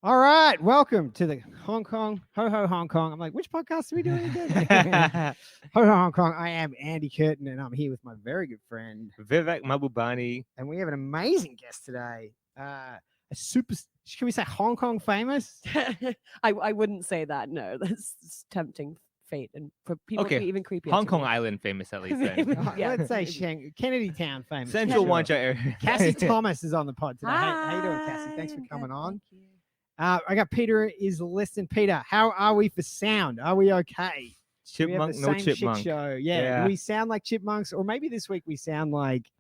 All right, welcome to the Hong Kong, Ho Ho Hong Kong. I'm like, which podcast are we doing again? Ho Ho Hong Kong. I am Andy Curtin, and I'm here with my very good friend Vivek Mahbubani. and we have an amazing guest today. A super, can we say Hong Kong famous? I wouldn't say that. No, that's tempting fate, and for people to Okay, be even creepier. Hong to Kong me. Island famous at least then. Yeah. Let's say Kennedy Town famous. Central Sure. Wanchai area. Cassi Thomas is on the pod today. Hi. How you doing, Cassie? Thanks for I'm coming good, on. thank you. I got Peter is listening. Peter, how are we for sound? Are we okay? Do we have Chipmunk, the no same shit chipmunk. show. Yeah. Yeah. Do we sound like chipmunks? Or maybe this week we sound like,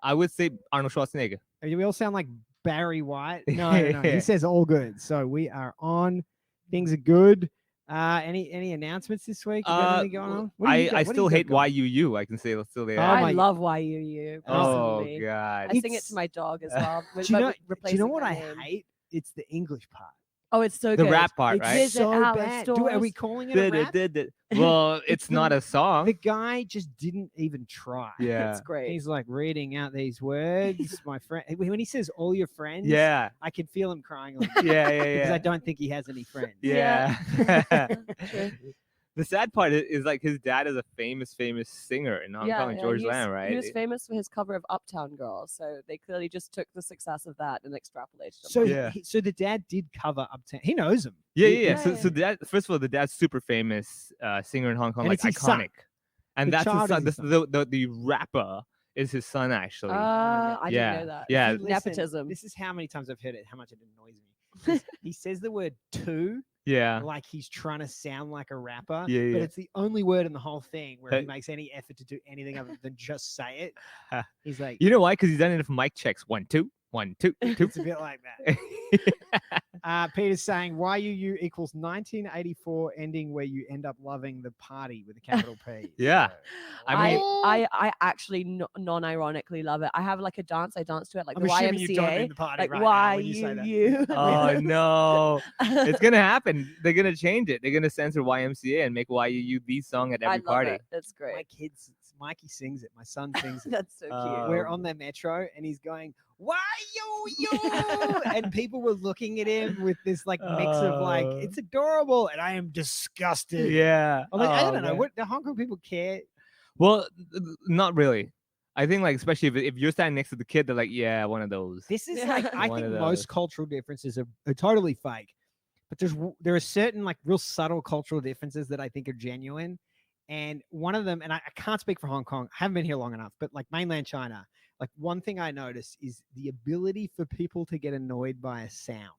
I would say Arnold Schwarzenegger. do we all sound like Barry White? No. He says all good. So we are on. Things are good. Any announcements this week? You got anything going on? What do you got- I what do still you got hate going? YUU. I can say it's still there. Oh I my- love YUU. Oh, Personally. God. I sing it It's- to my dog as well. Do you know what replacing I my name. hate? It's the English part. Oh, it's so The good. rap part, It's right? Visit so our bad. Are we stores. calling it a rap? Well, it's the- not a song. The guy just didn't even try. Yeah. It's great. He's like reading out these words, my friend. When he says all your friends, Yeah. I can feel him crying a little bit Yeah, because I yeah, don't think he has any friends. yeah. True. The sad part is like his dad is a famous singer in Hong Kong, George he was, Lam, right? He was famous for his cover of Uptown Girl, so they clearly just took the success of that and extrapolated it. So, Yeah. so the dad did cover Uptown. He knows him. Yeah, He- yeah. So, Yeah. so that first of all, the dad's super famous singer in Hong Kong, And like it's his son. iconic, and The that's his child son. is his The rapper is his son actually. I Yeah. didn't know that. Yeah. If you Nepotism. This is how many times I've heard it. How much it annoys me. He says the word "to" yeah, like he's trying to sound like a rapper. Yeah, But yeah. it's the only word in the whole thing where he Hey. makes any effort to do anything other than just say it. He's like, you know why? Because he's done enough mic checks. 1, 2, 1, 2, 2. it's a bit like that. Peter's saying YUU equals 1984 ending where you end up loving the party with a capital P. Yeah. So, I mean- I actually non-ironically love it. I have like a dance. I dance to it like I'm the assuming you don't mean YMCA. the party Like right now when you say that. YUU. Oh no, it's gonna happen. They're gonna change it. They're gonna censor YMCA and make YUU the song at I every love party. it. It's My great. kids, Mikey sings it. My son sings it. That's so cute. We're on the metro and he's going, YUU! And people were looking at him with this like mix of like, Oh. it's adorable. And I am disgusted. Yeah. I'm like, I Oh, don't know. man. What the Hong Kong people care? Well, not really. I think like especially if you're standing next to the kid, they're like, yeah, one of those. This is Yeah. like I One think of most those. cultural differences are totally fake, but there are certain like real subtle cultural differences that I think are genuine, and one of them, and I can't speak for Hong Kong, I haven't been here long enough, but like mainland China, like one thing I noticed is the ability for people to get annoyed by a sound.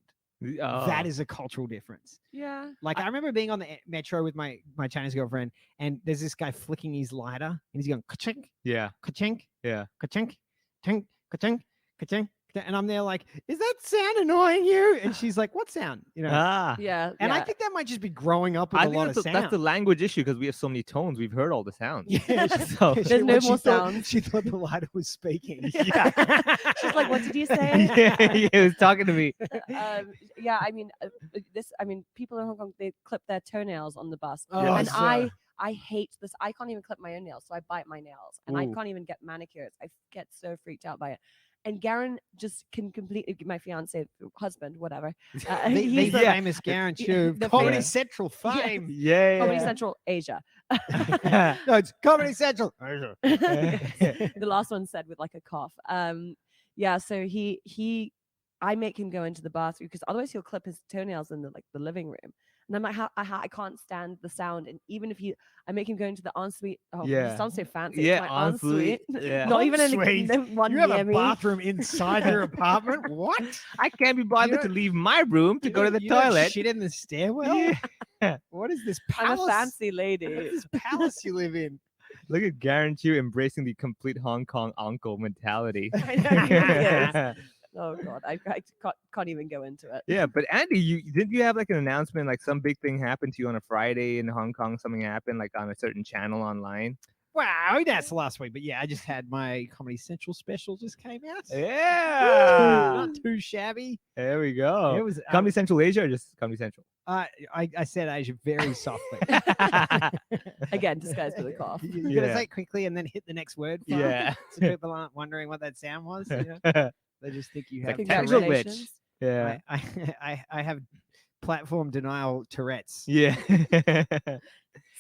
That Oh. is a cultural difference. Yeah. Like I remember being on the metro with my Chinese girlfriend, and there's this guy flicking his lighter, and he's going ka-chink, Yeah. ka-chink, Yeah. ka-chink, chink, ka-chink, ka-chink, ka-chink. And I'm there like, is that sound annoying you? And she's like, what sound? You know. Ah. Yeah. And I yeah. think that might just be growing up with I a think lot of that's, sound. that's the language issue because we have so many tones. We've heard all the sounds. Yeah, So- she- There's no when she more thought- sounds. She thought the lighter was speaking. Yeah. She's like, what did you say? yeah, he was talking to me. Yeah, I mean, people in Hong Kong, they clip their toenails on the bus. Oh, and so- I hate this. I can't even clip my own nails, so I bite my nails, and I Ooh. can't even get manicures. I get so freaked out by it. And Garen just can completely, my fiance, husband, whatever. the He's famous Garen Chu, the Comedy famous- Central fame. Yeah. Comedy Central Asia. No, it's Comedy Central. The last one said with like a cough. Yeah, so I make him go into the bathroom because otherwise he'll clip his toenails in the living room. And I'm like, I can't stand the sound. And even if I make him go into the ensuite. Oh, Yeah. it sounds so fancy. Yeah, It's my ensuite. yeah. Not even Ensuite? in one You have near a me. bathroom inside your apartment? What? I can't be bothered don't- to leave my room to You go to don't- the you don't toilet. Shit in the stairwell? Yeah. What is this I'm palace? a fancy What lady. is this palace you live in? Look at Garen Chu embracing the complete Hong Kong uncle mentality. I know, he really is. Oh God, I can't even go into it. Yeah, but Andy, didn't you have like an announcement, like some big thing happened to you on a Friday in Hong Kong? Something happened like on a certain channel online. Wow, that's last week. But yeah, I just had my Comedy Central special just came out. Yeah, Not too shabby. there we go. It was Comedy Central Asia or just Comedy Central? I said Asia very softly. Again, disguised with a cough. You're gonna Yeah. say it quickly and then hit the next word. fast, Yeah. So people aren't wondering what that sound was. You know? They just think you have Like a Congratulations. congratulations. Yeah. I have platform denial Tourette's. Yeah.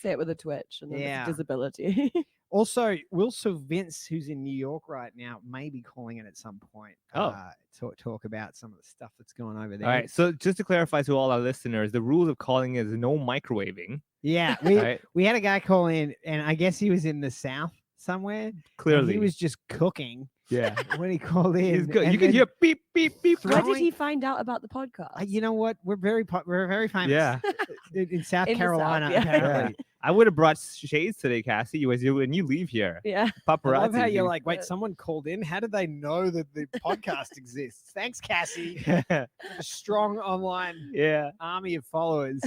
Say it with a twitch, and then Yeah. it's disability. Also, Will Vince, who's in New York right now, may be calling in at some point. Oh. Talk about some of the stuff that's going over there. All right. So just to clarify to all our listeners, the rules of calling is no microwaving. Yeah, Right. we had a guy call in, and I guess he was in the South somewhere. and Clearly. he was just cooking Yeah. when he called in. He's good. and You can then- hear beep, beep, beep. Where did Throwing- he find out about the podcast? You know what? We're very famous. Yeah. in South In the South, Carolina. yeah. Apparently. I would have brought shades today, Cassie, when you leave here. Yeah. Paparazzi. I love how you're you- like, wait, someone called in. How did they know that the podcast exists? Thanks, Cassie. A strong online Yeah. army of followers.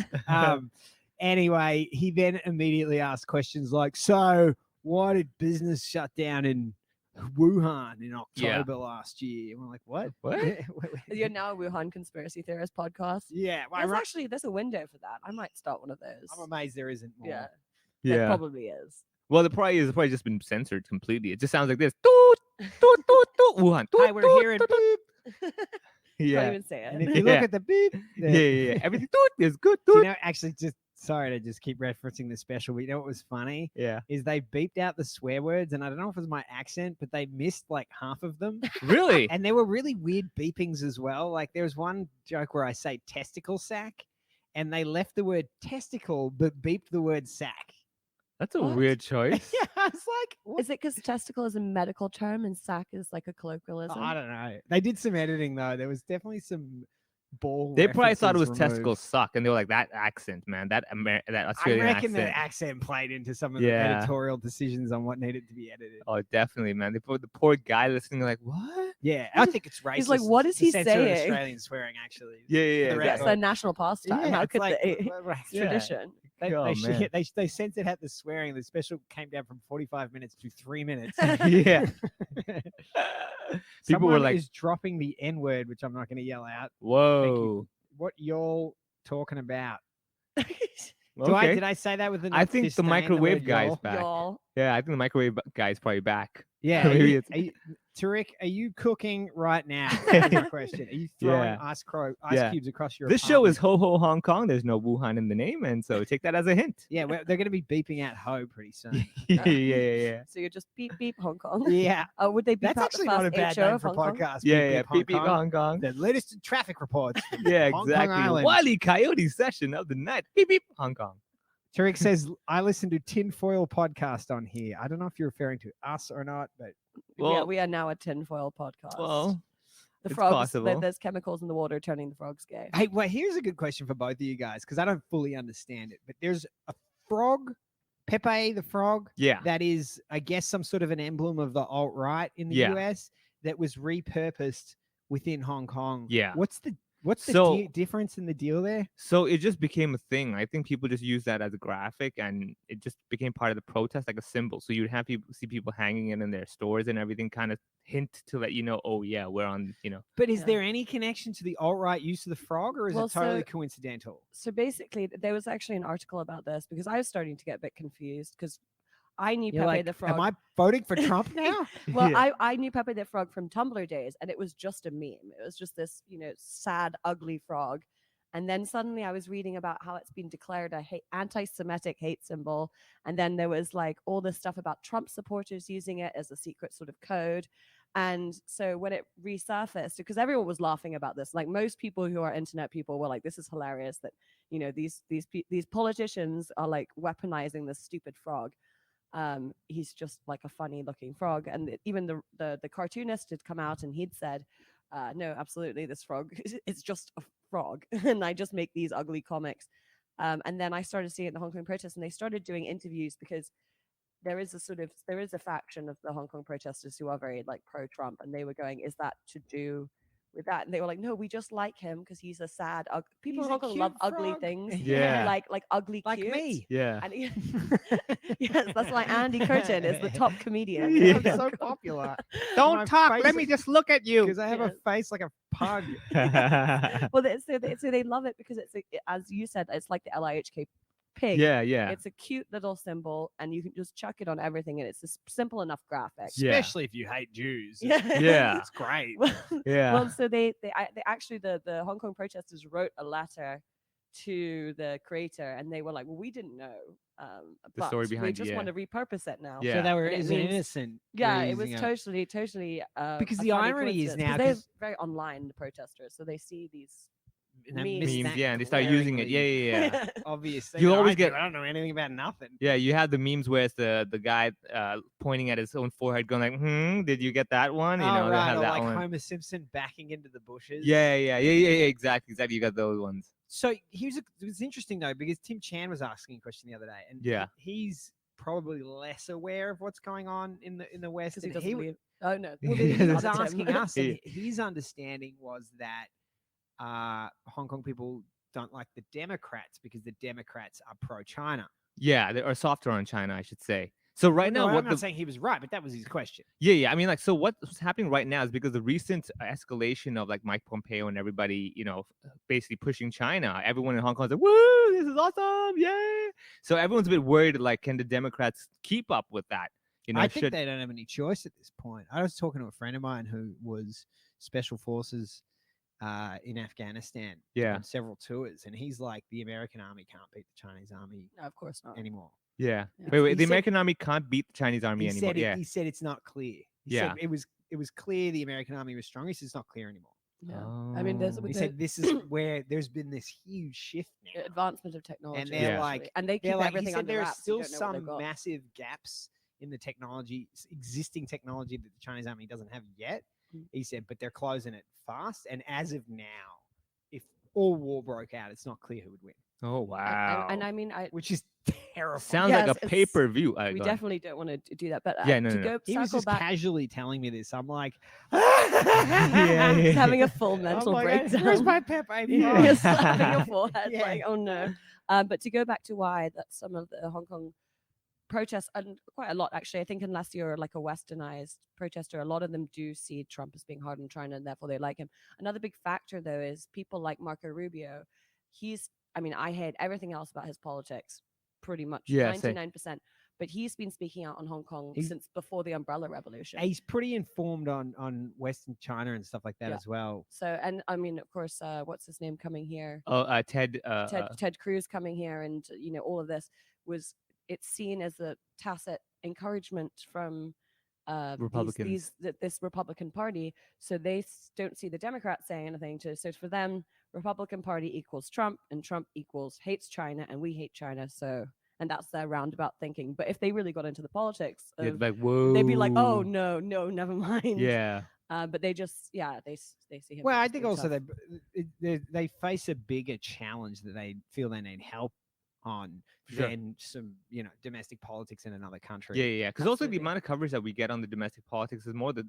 Anyway, he then immediately asked questions like, so why did business shut down in Wuhan in October last year? And we're like, what? What? You're now a Wuhan conspiracy theorist podcast. Yeah. Well, There's a window for that. I might start one of those. I'm amazed there isn't more. Yeah. There Yeah. probably is. Well, it's probably just been censored completely. It just sounds like this. Toot, toot, toot, toot, Wuhan. Toot, Hi, we're toot, hearing toot, toot. Can't Yeah. even say And it. if you Yeah. look at the beep, Yeah. Everything toot is good. you Toot. know, actually, just sorry to just keep referencing the special, but you know what was funny Yeah. is they beeped out the swear words, and I don't know if it was my accent, but they missed like half of them, Really? and there were really weird beepings as well. Like there was one joke where I say testicle sack, and they left the word testicle but beeped the word sack. That's a What? weird choice. Yeah, I was like, what? Is it because testicle is a medical term and sack is like a colloquialism? Oh, I don't know. They did some editing though. There was definitely some ball. They probably thought it was references testicles removed. suck, and they were like, that accent, man, that I Australian reckon accent. the accent played into some of the Yeah. editorial decisions on what needed to be edited. Oh, definitely, man. They put the poor guy listening, like, what? Yeah, I think it's racist. He's like, what is to he censor saying? Australian swearing, actually. Yeah, For the yeah, That's record. their national pastime. How it's could like, they? right, It's tradition. Oh, man. they censored out the swearing. The special came down from 45 minutes to 3 minutes. Yeah. People were Someone like, is dropping the N word, which I'm not going to yell out. whoa. What y'all talking about? Okay. Did I say that with enough I think the disdain, microwave word guy's y'all? back. Y'all. Yeah, I think the microwave guy's probably back. Yeah, Maybe Tariq, are you cooking right now? That's my question. Are you throwing Yeah. ice Yeah. cubes across your This show is apartment? Ho Ho Hong Kong. There's no Wuhan in the name, and so take that as a hint. Yeah, they're going to be beeping out ho pretty soon. yeah. So you're just beep beep Hong Kong. Yeah, Oh, would they beep that's out actually the not a fast bad HO name of for a Hong Kong? podcast. Yeah. Beep beep Hong Hong Kong. The latest traffic reports. from Yeah, Hong Kong exactly. Island. Wile Coyote session of the night. Beep beep Hong Kong. Tariq says, I listen to Tinfoil podcast on here. I don't know if you're referring to us or not, but Well, we are now a tinfoil podcast. well, the it's frogs. possible. There's chemicals in the water turning the frogs gay. hey, well, here's a good question for both of you guys because I don't fully understand it. But there's a frog, Pepe the frog, yeah. that is, I guess, some sort of an emblem of the alt right in the Yeah. US that was repurposed within Hong Kong. Yeah. What's the So- difference in the deal there? So it just became a thing. I think people just used that as a graphic, and it just became part of the protest, like a symbol. So you'd have people see people hanging it in their stores and everything, kind of hint to let you know, oh yeah, we're on. But is Yeah. there any connection to the alt right use of the frog, or is Well, it totally so- coincidental? So basically, there was actually an article about this because I was starting to get a bit confused because I knew You're Pepe like, the Frog. am I voting for Trump now? Well, Yeah. I knew Pepe the Frog from Tumblr days, and it was just a meme. It was just this, sad, ugly frog. And then suddenly I was reading about how it's been declared a anti-Semitic hate symbol. And then there was like all this stuff about Trump supporters using it as a secret sort of code. And so when it resurfaced, because everyone was laughing about this, like most people who are internet people were like, "This is hilarious that these politicians are like weaponizing this stupid frog." He's just like a funny looking frog. And even the cartoonist had come out and he'd said, no, absolutely, this frog is just a frog. And I just make these ugly comics. And then I started seeing it in the Hong Kong protests, and they started doing interviews because there is a faction of the Hong Kong protesters who are very like pro-Trump, and they were going, is that to do with that? And they were like, no, we just like him because he's a sad people He's in a Hong Kong cute love ugly frog. things. Yeah. like ugly Like cute. me. Yeah. And yes, that's why Andy Curtin is the top comedian. Yeah. I'm so popular. Don't My talk. face Let me just look at you. Because I have a Yes. face like a pug. Well, so they love it because it's as you said, it's like the LIHK pig. Yeah, yeah. It's a cute little symbol, and you can just chuck it on everything, and it's a simple enough graphic. Yeah. Especially if you hate Jews. Yeah. It's great. Yeah. Well, so they actually the Hong Kong protesters wrote a letter to the creator, and they were like, "Well, we didn't know The story but we behind it, just yeah. want to repurpose it now." Yeah. So they were And it as means- innocent. Yeah, it was using totally Because a the funny irony is coincidence, now, 'cause they're 'cause- very online, the protesters, so they see these and they memes. missed Memes, that yeah, and they start using it. glaringly Yeah, yeah, yeah. Obvious. You always get- I don't know anything about nothing. Yeah, you have the memes where it's the guy pointing at his own forehead, going like, did you get that one? You know, they right, have or that like one. Homer Simpson backing into the bushes. Yeah, exactly. You got those ones. So it's interesting though, because Tim Chan was asking a question the other day, and Yeah. he's probably less aware of what's going on in the West. 'cause he and doesn't w- believe. Oh no, Well, Yeah, he was that's him. asking us, and Yeah. his understanding was that Hong Kong people don't like the Democrats because the Democrats are pro-China. Yeah, they are softer on China, I should say. So right No, now, I'm what not the saying he was right, but that was his question. yeah. I mean, like, so what's happening right now is because the recent escalation of like Mike Pompeo and everybody, basically pushing China. Everyone in Hong Kong is like, "Woo, this is awesome, yeah!" So everyone's a bit worried, like, can the Democrats keep up with that? I think they don't have any choice at this point. I was talking to a friend of mine who was special forces in Afghanistan Yeah. on several tours, and he's like, the American army can't beat the Chinese army No, of course not. anymore. Yeah. Yeah. Wait, He the said- American army can't beat the Chinese army anymore. Yeah. He said it's not clear. He Yeah. said it was clear the American army was strong. He said it's not clear anymore. Yeah. I mean, there's Oh. with He the said this is where there's been this huge shift now. advancement of technology, they're Yeah. like, and they keep They're like, everything he said under there are wraps. still You don't know what they've some got. massive gaps in the technology, existing technology that the Chinese army doesn't have yet. Mm. He said, but they're closing it fast. And as of now, if all war broke out, it's not clear who would win, Oh wow. And I mean, which is terrifying. Sounds Yes, like a it's- pay-per-view. we go on. definitely don't want to do that. But Yeah, no, to no, no. go He was circle just back, casually telling me this. I'm like, yeah. he's having a full I'm mental like, breakdown. Where's my Pepe? Yeah. You're slapping your forehead, Yeah. like, oh no. But to go back to why that some of the Hong Kong protests, and quite a lot actually, I think unless you're like a westernized protester, a lot of them do see Trump as being hard on China, and therefore they like him. Another big factor though is people like Marco Rubio. I hate everything else about his politics, pretty much Yeah, same. 99%. But he's been speaking out on Hong Kong He's- since before the Umbrella Revolution. He's pretty informed on Western China and stuff like that Yeah. as well. So, and I mean, of course, what's his name coming here? Oh, Ted. Ted Cruz coming here, and all of this it's seen as a tacit encouragement from Republicans. this Republican Party. So they don't see the Democrats saying anything to. So for them, Republican Party equals Trump, and Trump equals hates China, and we hate China. So, and that's their roundabout thinking. But if they really got into the politics, Yeah, of, like whoa. they'd be like, oh no, never mind. Yeah. But they just they see him. Well, as I think being also tough. they face a bigger challenge that they feel they need help on Sure. than some domestic politics in another country. Yeah. Because also the Absolutely. amount of coverage that we get on the domestic politics is more the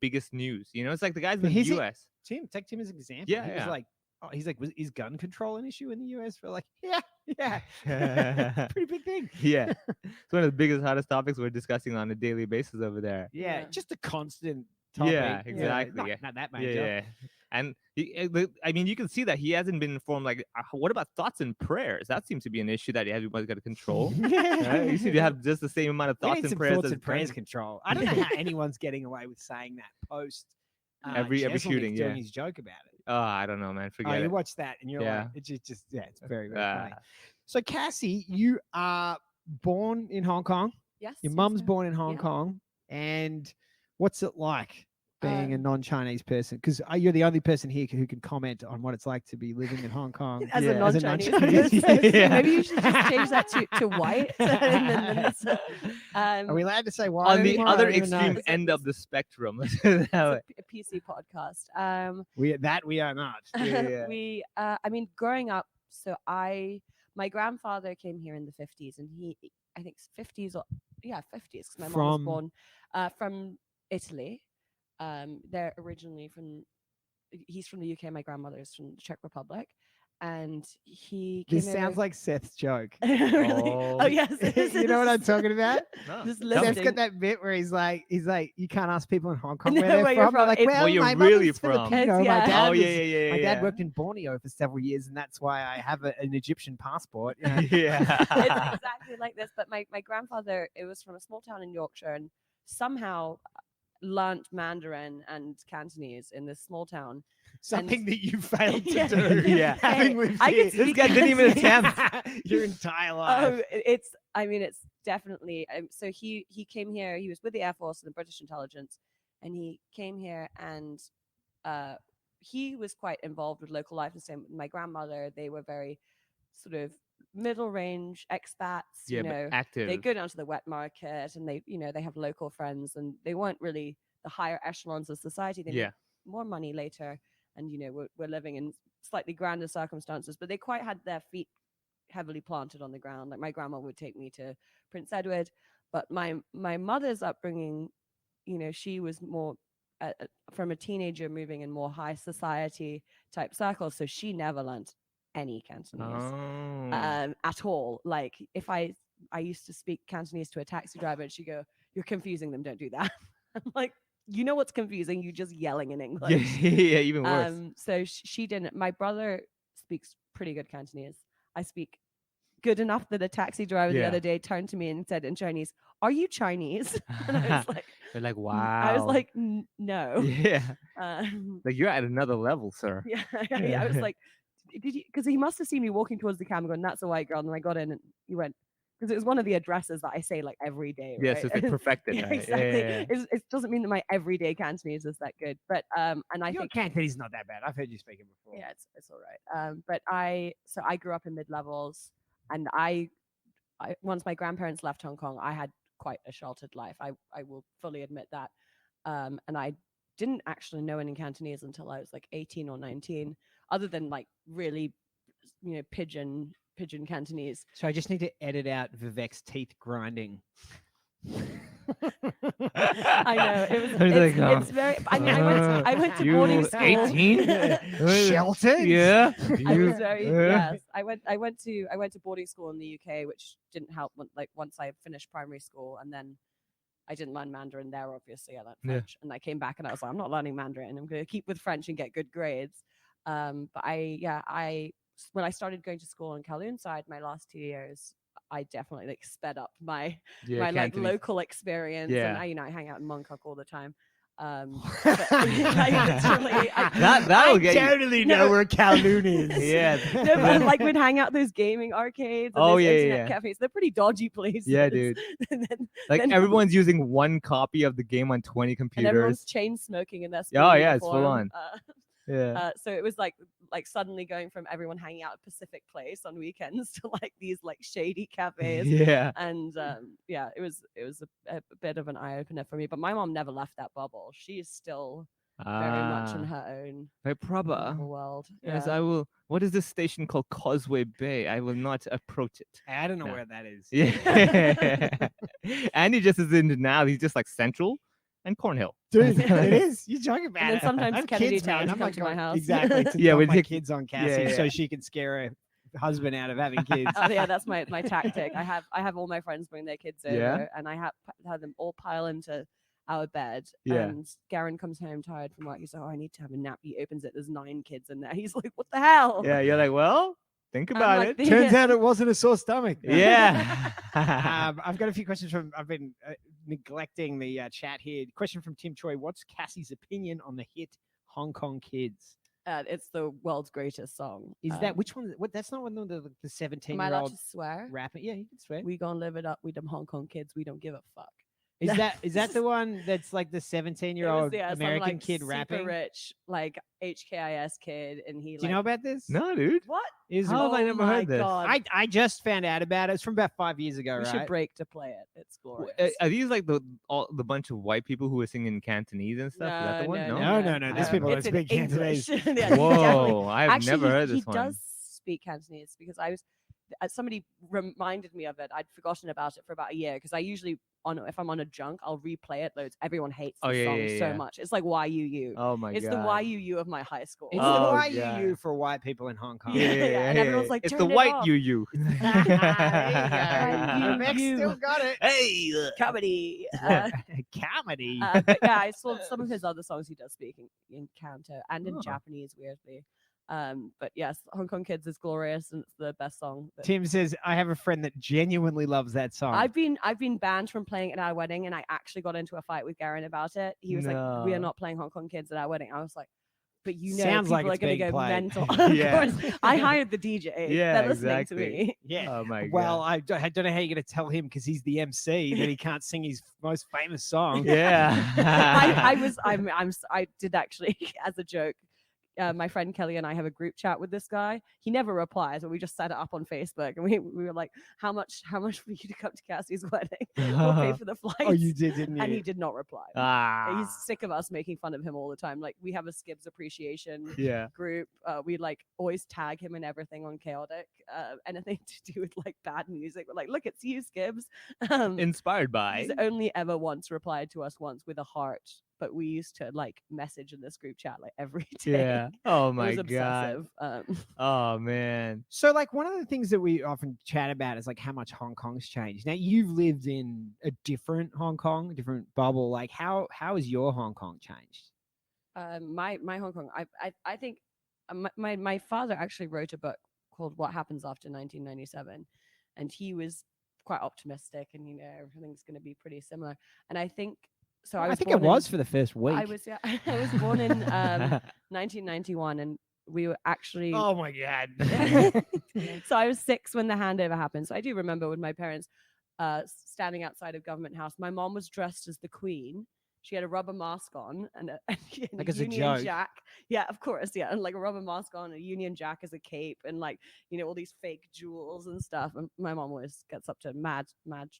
biggest news. It's like the guys in But the here's it- U.S. Take Tim as an example. Yeah, he was yeah. like, is gun control an issue in the US? We're like, yeah, Yeah. pretty big thing. Yeah. It's one of the biggest, hottest topics we're discussing on a daily basis over there. Yeah, Yeah. just a constant topic. Yeah, exactly. Not, Yeah. not that Yeah, major. yeah. And I mean, you can see that he hasn't been informed. Like, what about thoughts and prayers? That seems to be an issue that everybody's got to control. Right? You seem to have just the same amount of We thoughts need and some prayers thoughts as and prayers praying. control. I don't know how anyone's getting away with saying that post Every Jeselnik shooting, doing yeah. his joke about it. Oh, I don't know, man. Oh, Forget you it. watch that and you're Yeah. like, it's just it's very, very Ah. funny. So Cassie, you are born in Hong Kong. Yes. Your yes, mum's yes. born in Hong Yeah. Kong. And what's it like being a Um, non-Chinese person? Because you're the only person here who can comment on what it's like to be living in Hong Kong As Yeah. a As non-Chinese non-Chinese. person. Yeah. Maybe you should just change that to white. and then it's, Are we allowed to say why? On the anymore? I other don't even know. extreme It's a- end of the spectrum. Let's put it that way. a PC podcast. We are not. Yeah. We I mean, growing up, so my grandfather came here in the 50s, and I think 50s or 50s, because my mom was From- born from Italy. They're originally he's from the UK, my grandmother's from the Czech Republic. and he came This sounds over- like Seth's joke. Really? Oh. Oh yes. You know what I'm talking about? No. Just Tell Seth's me. listening. got that bit where he's like, you can't ask people in Hong Kong No, where they're where you're from. They're from. like, It's- well, Where you're my really mother's from. Filipino. It's- My yeah. dad Oh, was, yeah. my dad worked in Borneo for several years, and that's why I have an Egyptian passport. You know? Yeah. It's exactly like this. But my grandfather, it was from a small town in Yorkshire, and somehow learnt Mandarin and Cantonese in this small town. Something that you failed to Yeah. do. Yeah. Having lived I here. could This speak guy didn't even Cantonese. attempt. Your entire life. Oh, it's. I mean, it's definitely. So he came here. He was with the Air Force and the British intelligence, and he came here, and he was quite involved with local life. And same with my grandmother. They were very sort of middle range expats. Yeah, you but know, active. they go down to the wet market, and they they have local friends, and they weren't really the higher echelons of society. They Yeah. made more money later, and we're living in slightly grander circumstances, but they quite had their feet heavily planted on the ground. Like my grandma would take me to Prince Edward, but my mother's upbringing, she was more from a teenager moving in more high society type circles, so she never learned any Cantonese Oh. at all. Like if I used to speak Cantonese to a taxi driver, and she'd go, "You're confusing them. Don't do that." I'm like, you know what's confusing? You just yelling in English. Yeah, even worse. So she didn't. My brother speaks pretty good Cantonese. I speak good enough that a taxi driver the Yeah. other day turned to me and said in Chinese, "Are you Chinese?" And I was like, They're like, "N-" wow. I was like, "No." yeah. Um, Like you're at another level, sir. yeah, I was like, "Did you?" Because he must have seen me walking towards the camera, going, "That's a white girl." And then I got in, and he went, because it was one of the addresses that I say like every day. Yeah, right? so it's like perfected. Yeah, right? exactly. Yeah. It doesn't mean that my everyday Cantonese is that good, but and I Your think Cantonese is not that bad. I've heard you speak it before. yeah, it's all right. But I grew up in mid levels, and I once my grandparents left Hong Kong, I had quite a sheltered life. I will fully admit that, and I didn't actually know any Cantonese until I was like 18 or 19, other than like really, pidgin Cantonese. So I just need to edit out Vivek's teeth grinding. I know it was. I was It's, like, it's very. I mean, I went to boarding school. 18? Sheltered? Yeah. I was very Yeah. yes. I went to boarding school in the UK, which didn't help. Once I finished primary school, and then I didn't learn Mandarin there. Obviously, I learned Yeah. French, and I came back and I was like, I'm not learning Mandarin. I'm going to keep with French and get good grades. But when I started going to school in Kowloon side, my last 2 years, I definitely like sped up my Yeah, like Cantonese. local experience. Yeah. And I hang out in Mongkok all the time. But I That'll I get you. totally No. know where Kowloon is. Yeah. no, but like we'd hang out those gaming arcades and Oh, those yeah, internet yeah. cafes. They're pretty dodgy places. Yeah, dude. and then, Like then- everyone's using one copy of the game on 20 and everyone's computers. chain smoking in their Oh, yeah, it's full uniform. Yeah. So it was like suddenly going from everyone hanging out at Pacific Place on weekends to like these like shady cafes. Yeah. And it was a bit of an eye opener for me. But my mom never left that bubble. She's still very much in her own Very proper. little world. Yes, Yeah. I will. What is this station called? Causeway Bay. I will not approach it. I don't know No. where that is. Yeah. Andy just is into now. He's just like Central and Cornhill. Dude, it is. You're joking about then it. sometimes I have Kennedy kids, Town man. to I'm come like to my going- house. Exactly. To Yeah, dump we my take- kids on Cassie yeah. so she can scare her husband out of having kids. Oh, yeah, that's my tactic. I have all my friends bring their kids over, Yeah? and I have them all pile into our bed. Yeah. And Garen comes home tired from work. He's like, "Oh, I need to have a nap." He opens it. There's 9 kids in there. He's like, "What the hell?" Yeah, you're like, well, think I'm about like, it. "The- Turns out it wasn't a sore stomach. Yeah. I've got a few questions from. I've been neglecting the chat here. Question from Tim Choi. What's Cassie's opinion on the hit Hong Kong Kids? It's the world's greatest song. Is that which one? What? That's not one of the Am I allowed 17-year-old to swear? rapper. Yeah, you can swear. We gonna live it up with them Hong Kong kids. We don't give a fuck. Is that the one that's like the 17-year-old some, American like, kid super rapping? rich, like HKIS kid, and he. Do you know about this? No, dude. what? Is How have I Oh never my heard this? God. I just found out about it. It's from about 5 years ago, We right? should break to play it. It's W- glorious. Are these like the bunch of white people who are singing Cantonese and stuff? Is that the one? No. These people It's don't in speak Cantonese. English. Yeah, definitely. Whoa, I've Actually, never heard he this one. does speak Cantonese because somebody reminded me of it. I'd forgotten about it for about a year because I usually if I'm on a junk, I'll replay it loads. Everyone hates the song so much. It's like YUU. Oh my It's god. the YUU of my high school. It's Oh, the God. YUU for white people in Hong Kong. Yeah. And everyone's like, it's "Turn the it white off." UU. You. Beck still got it. Hey, Comedy. Comedy. But yeah, I saw some of his other songs he does speak in Canto and in Oh. Japanese, weirdly. But yes, Hong Kong Kids is glorious and it's the best song. Tim says, I have a friend that genuinely loves that song. I've been banned from playing it at our wedding, and I actually got into a fight with Garen about it. He was like, "We are No. not playing Hong Kong Kids at our wedding." I was like, "But you know, Sounds like people are it's going to being go played. mental." Yeah. Of course, I hired the DJ. Yeah, They're listening exactly. to me. yeah. Oh my Well, god. I don't know how you're going to tell him because he's the MC that he can't sing his most famous song. Yeah. I did actually as a joke. My friend Kelly and I have a group chat with this guy. He never replies, but we just set it up on Facebook, and we were like, "How much for you to come to Cassie's wedding? We'll pay for the flights." Oh, you did, didn't you? And he did not reply. He's sick of us making fun of him all the time. Like we have a Skibbs appreciation Yeah. group. We like always tag him in everything on Chaotic. Anything to do with like bad music. We're like, "Look, it's you, Skibbs." Inspired by. He's only ever once replied to us once with a heart, but we used to like message in this group chat like every day. Yeah. Oh It my was god. obsessive. Oh man. So, like, one of the things that we often chat about is like how much Hong Kong's changed. Now, you've lived in a different Hong Kong, a different bubble. Like, how has your Hong Kong changed? My Hong Kong. I think my father actually wrote a book called What Happens After 1997, and he was quite optimistic, and everything's going to be pretty similar. And I think so. I think it was for the first week. I was born in 1991, and we were actually. Oh my god! So I was 6 when the handover happened. So I do remember with my parents standing outside of Government House. My mom was dressed as the Queen. She had a rubber mask on and Like a as a Union joke. Jack. Yeah, of course. Yeah, and like a rubber mask on, a Union Jack as a cape, and like all these fake jewels and stuff. And my mom always gets up to mad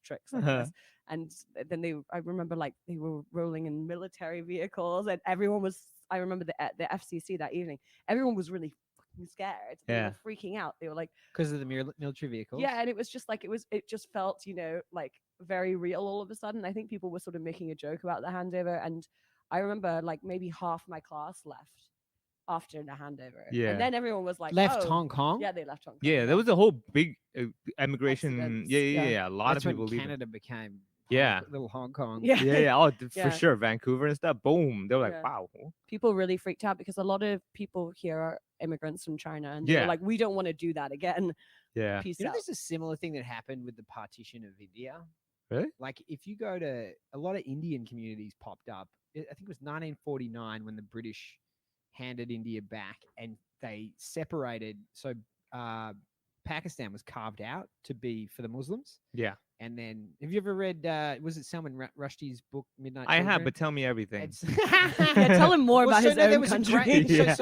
tricks like this. And then I remember like they were rolling in military vehicles, and everyone was. I remember the FCC that evening. Everyone was really fucking scared. They Yeah. were freaking out. They were like, Because of the military vehicles. yeah, and it was just like it just felt like very real all of a sudden. I think people were sort of making a joke about the handover, and I remember like maybe half my class left after the handover. Yeah. And then everyone was like, Left "Oh." Hong Kong. Yeah, they left Hong Kong. Yeah, there was a whole big emigration. Accidents, Yeah. yeah. A lot That's of people when leaving. Canada became Yeah. little Hong Kong. Yeah. Yeah. Oh, Yeah. for sure. Vancouver and stuff. Boom. They were like, Yeah. wow. People really freaked out because a lot of people here are immigrants from China, and they were Yeah. like, "We don't want to do that again." Yeah. Peace You know, out. there's a similar thing that happened with the partition of India. Really? Like, if you go to a lot of Indian communities popped up. I think it was 1949 when the British handed India back, and they separated. So Pakistan was carved out to be for the Muslims. Yeah. And then, have you ever read? Was it Salman Rushdie's book Midnight? I have, Children? but tell me everything. It's- Yeah, tell him more Well, about so his no, there own was a country. great- Yeah.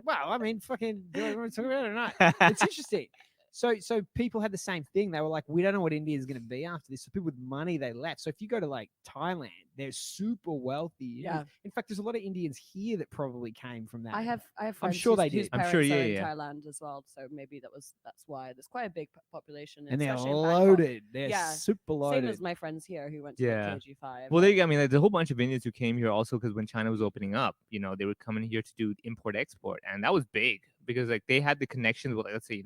well, I mean, fucking, do I want to talk about it or not? It's interesting. So people had the same thing. They were like, we don't know what India is going to be after this. So people with money, they left. So if you go to like Thailand, they're super wealthy. Yeah. In fact, there's a lot of Indians here that probably came from that. I have I'm friends sure they whose did. I'm sure, parents are yeah, in yeah. Thailand as well, so maybe that's why there's quite a big population, and they're especially in Bangkok. loaded. They're Yeah. super loaded. Same as my friends here who went to Yeah. like, KG5. Well, I mean, like, there's a whole bunch of Indians who came here also because when China was opening up, they were coming here to do import-export, and that was big because like they had the connections with, like, let's say,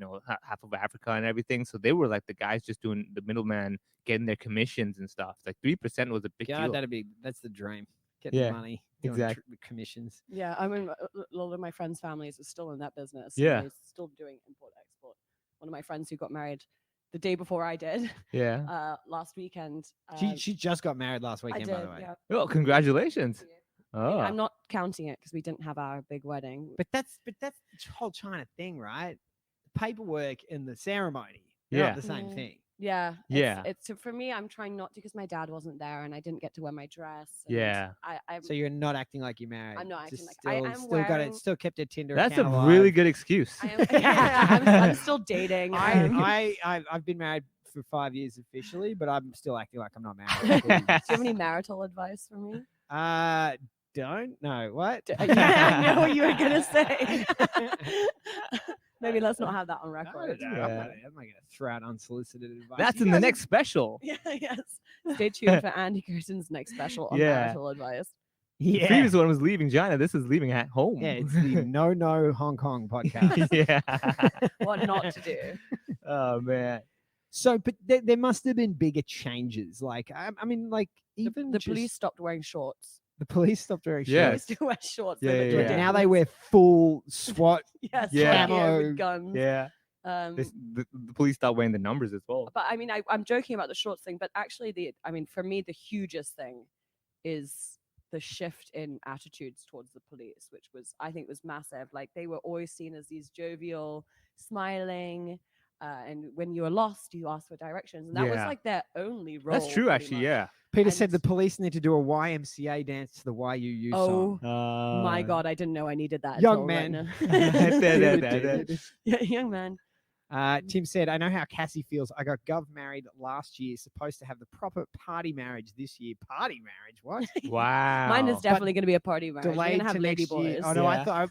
half of Africa and everything. So they were like the guys just doing the middleman, getting their commissions and stuff. Like 3% was a big God, deal. that's the dream. Getting Yeah, money, doing exactly. commissions. Yeah, I mean, a lot of my friends' families are still in that business. Yeah. They're still doing import-export. One of my friends who got married the day before I did, Yeah. last weekend. She just got married last I weekend, did, by the way. yeah. Well, congratulations. Oh. I'm not counting it because we didn't have our big wedding. But that's the whole China thing, right? The paperwork and the ceremony, they're Yeah. not the same Mm. thing. Yeah. Yeah. It's for me, I'm trying not to because my dad wasn't there and I didn't get to wear my dress. and Yeah. I'm So you're not acting like you're married. I'm not acting Just like- I am still got wearing- it. Still kept a Tinder. That's a account really alive. good excuse. I am, yeah, I'm still dating. I've been married for 5 years officially, but I'm still acting like I'm not married. Do you have any marital advice for me? Don't know what. Yeah, I know what you were gonna say. Maybe let's not have that on I record. don't know. Yeah. I'm not gonna throw out unsolicited advice. That's You in the guys are- next special. Yeah, yes. Stay tuned for Andy Curtin's next special on Yeah. marital advice. The Yeah. previous one was leaving China. This is leaving at home. Yeah, it's the No Hong Kong podcast. yeah. What not to do. Oh man. So, but there must have been bigger changes. Like, I mean, like even The just- police stopped wearing shorts. the police stopped wearing Yeah. They shorts. still wear shorts. Yeah, though, yeah, but yeah. Now they wear full SWAT. yes, Yeah. gear with Camo. guns. Yeah. The police stopped wearing the numbers as well. But I mean, I'm joking about the shorts thing, but actually, for me, the hugest thing is the shift in attitudes towards the police, which I think was massive. Like they were always seen as these jovial, smiling, and when you were lost, you asked for directions, and that was Yeah. like their only role. That's true, pretty actually. much. Yeah. Peter said And- the police need to do a YMCA dance to the YUU Oh song. my God, I didn't know I needed that. Young until right man. now. Yeah, young man. Tim said, I know how Cassie feels. I got gov married last year, supposed to have the proper party marriage this year. Party marriage? What? Wow. Mine is definitely going to be a party marriage. We're Delayed gonna have to lady next year. boys. Oh no, Yeah. I thought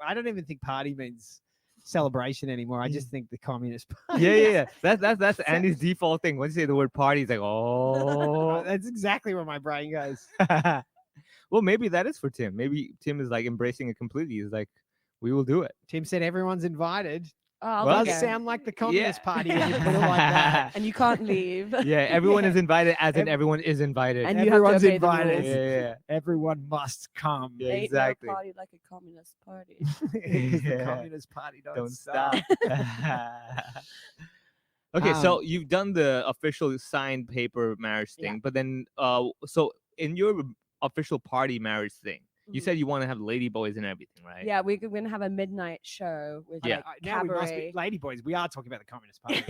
I don't even think party means celebration anymore. I just think the communist party. Yeah. That's Andy's default thing. Once you say the word party, he's like, oh. That's exactly where my brain goes. Well, maybe that is for Tim. Maybe Tim is like embracing it completely. He's like, we will do it. Tim said everyone's invited. Oh, I'll Well, be Does there. sound like the communist Yeah. party when you put it like that. And you can't leave. Yeah, everyone is invited, as in Ev- everyone is invited. And you have to Everyone's obey the invited. rules. yeah. Everyone must come. Yeah, Ain't exactly. no party like a communist party. Because the Yeah. communist party Don't stop. stop. Okay, so you've done the official signed paper marriage Yeah. thing, but then, so in your official party marriage thing, you Mhm. said you want to have lady boys and everything, right? Yeah, we're going to have a midnight show with Yeah. like Now we must be, cabaret ladyboys. We are talking about the communist party.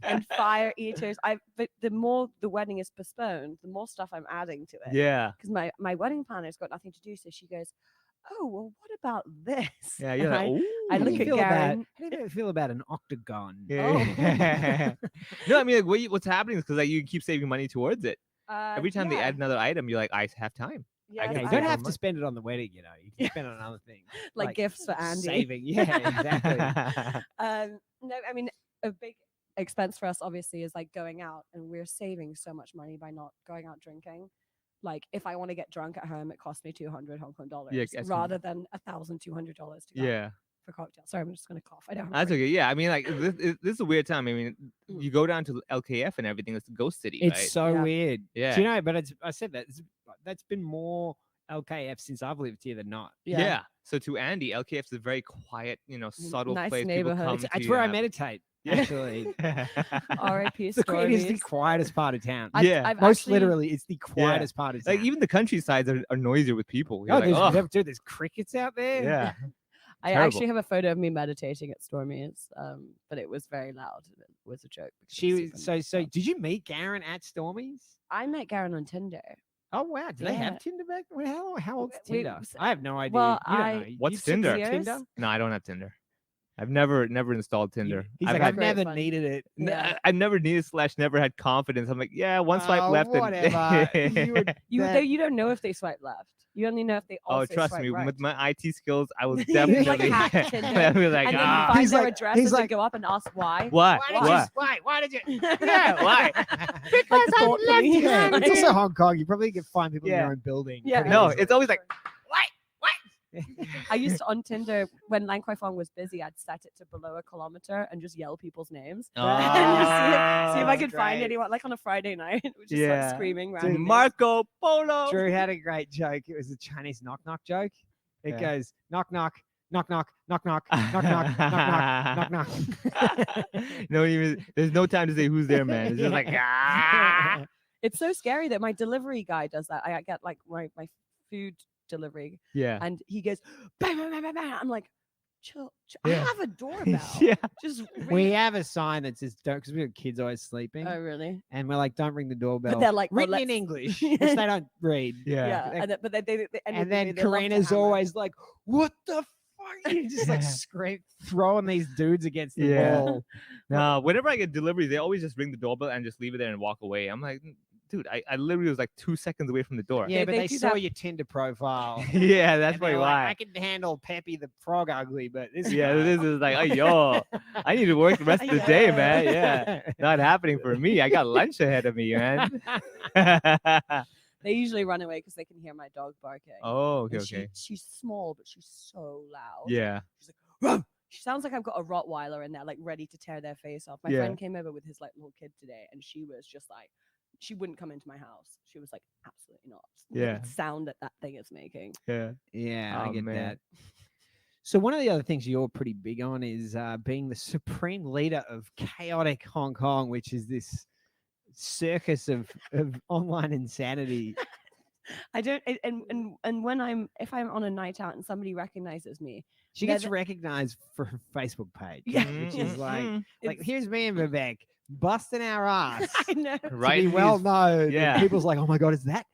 and fire eaters. But the more the wedding is postponed, the more stuff I'm adding to it. Yeah. Because my wedding planner's got nothing to do, so she goes, "Oh well, what about this?" Yeah, you're And like, I "Ooh." look at Garen. How do you feel about an octagon? Yeah. no, I mean, like, what's happening is because like, you keep saving money towards it. Every time they yeah, add another item, you're like, I have time. yeah, can Yeah, you save don't more have to money. spend it on the wedding, you know. You can spend it on other things. like gifts for Andy. Saving. Yeah, exactly. No, I mean a big expense for us obviously is like going out, and we're saving so much money by not going out drinking. Like if I want to get drunk at home, it costs me 200 Hong Kong dollars that's rather than $1,200 to go out yeah. for cocktails. Sorry, I'm just gonna cough. I don't. Have a That's break. okay. Yeah, I mean, like this is a weird time. I mean, Mm. you go down to LKF and everything. It's a ghost city, It's right? so Yeah. weird. Yeah. Do you know, but I said that's been more LKF since I've lived here than not. yeah. So to Andy, LKF is a very quiet, subtle nice place. neighborhood. People It's, come it's to where I have- meditate, Yeah. actually. R.I.P. It is the Stories. quietest part of town. Yeah. I've Most actually- literally, it's the quietest part of town. Like even the countrysides are noisier with people. You're oh, like, there's, "Ugh." dude, there's crickets out there. Yeah. I Terrible. actually have a photo of me meditating at Stormy's, but it was very loud. It was a joke. because She it's was super so. loud. Did you meet Garen at Stormy's? I met Garen on Tinder. Oh wow! Do they Yeah. have Tinder back? How old's We- Tinder? s- I have no idea. well, You don't I- know. What's You took Tinder? years? Tinder? No, I don't have Tinder. I've never installed Tinder. He's I've like, had- I've great never fun. needed it. Yeah. I never needed / never had confidence. I'm like, yeah, one swipe Oh, left. whatever. You would- You That- you don't know if they swipe left. You only know if they also Oh, trust swipe me, right. with my IT skills, I was You, like, definitely. hack Tinder, I was like, and then you ah, find He's their like- address he's and then like- go up and ask why. why? Why did Why? you? Why did you? Yeah, why? Because I left you. Yeah, Like- it's also Hong Kong. You probably can find people in Yeah. your own building. Yeah. pretty No, easily. it's always like, I used to on Tinder when Lang Kwai Fong was busy. I'd set it to below a kilometer and just yell people's names. oh, See if I could find great. anyone, like on a Friday night, which is Yeah. like screaming Dude, randomly. Marco Polo. Drew had a great joke. It was a Chinese knock knock joke. It Yeah. goes knock knock knock knock knock knock knock knock knock knock knock. No, even there's no time to say who's there, man. It's just like ah. It's so scary that my delivery guy does that. I get like my food delivery, Yeah. and he goes bang bang bang bang bang. I'm like, chill. Yeah. I have a doorbell. Yeah. Just We ring. have a sign that says don't, because we have kids always sleeping, Oh really? and we're like, don't ring the doorbell. But they're like, oh, written in let's- English, which they don't read. Yeah. Yeah. Like- And then, but they And then they love to Karina's hammer. always like, "What the fuck?" You just like Yeah. scream, throwing these dudes against the Yeah. wall. No, whenever I get deliveries, they always just ring the doorbell and just leave it there and walk away. I'm like, dude, I literally was like 2 seconds away from the door. Yeah, but they they do saw that- your Tinder profile. Yeah, that's and probably they're like, why. I can handle Peppy the frog ugly, but this Yeah, guy- this is like, oh, yo, I need to work the rest of the day, Yeah. man. Yeah, not happening for me. I got lunch ahead of me, man. They usually run away because they can hear my dog barking. Oh, okay, And okay. she's small, but she's so loud. Yeah. She's like, "Ruff!" She sounds like I've got a Rottweiler in there, like ready to tear their face off. My Yeah. friend came over with his like little kid today, and she was just like, she wouldn't come into my house. She was like, absolutely not. Yeah. The sound that thing is making. Yeah. Yeah, I Oh, get man. that. So one of the other things you're pretty big on is being the supreme leader of chaotic Hong Kong, which is this circus of online insanity. I don't, and when if I'm on a night out and somebody recognizes me, She Yeah, gets the- recognized for her Facebook page, Yeah. which is like, it's- here's me and Vivek busting our ass. I know. Right. To be in well these- known. yeah. And people's like, oh my god, is that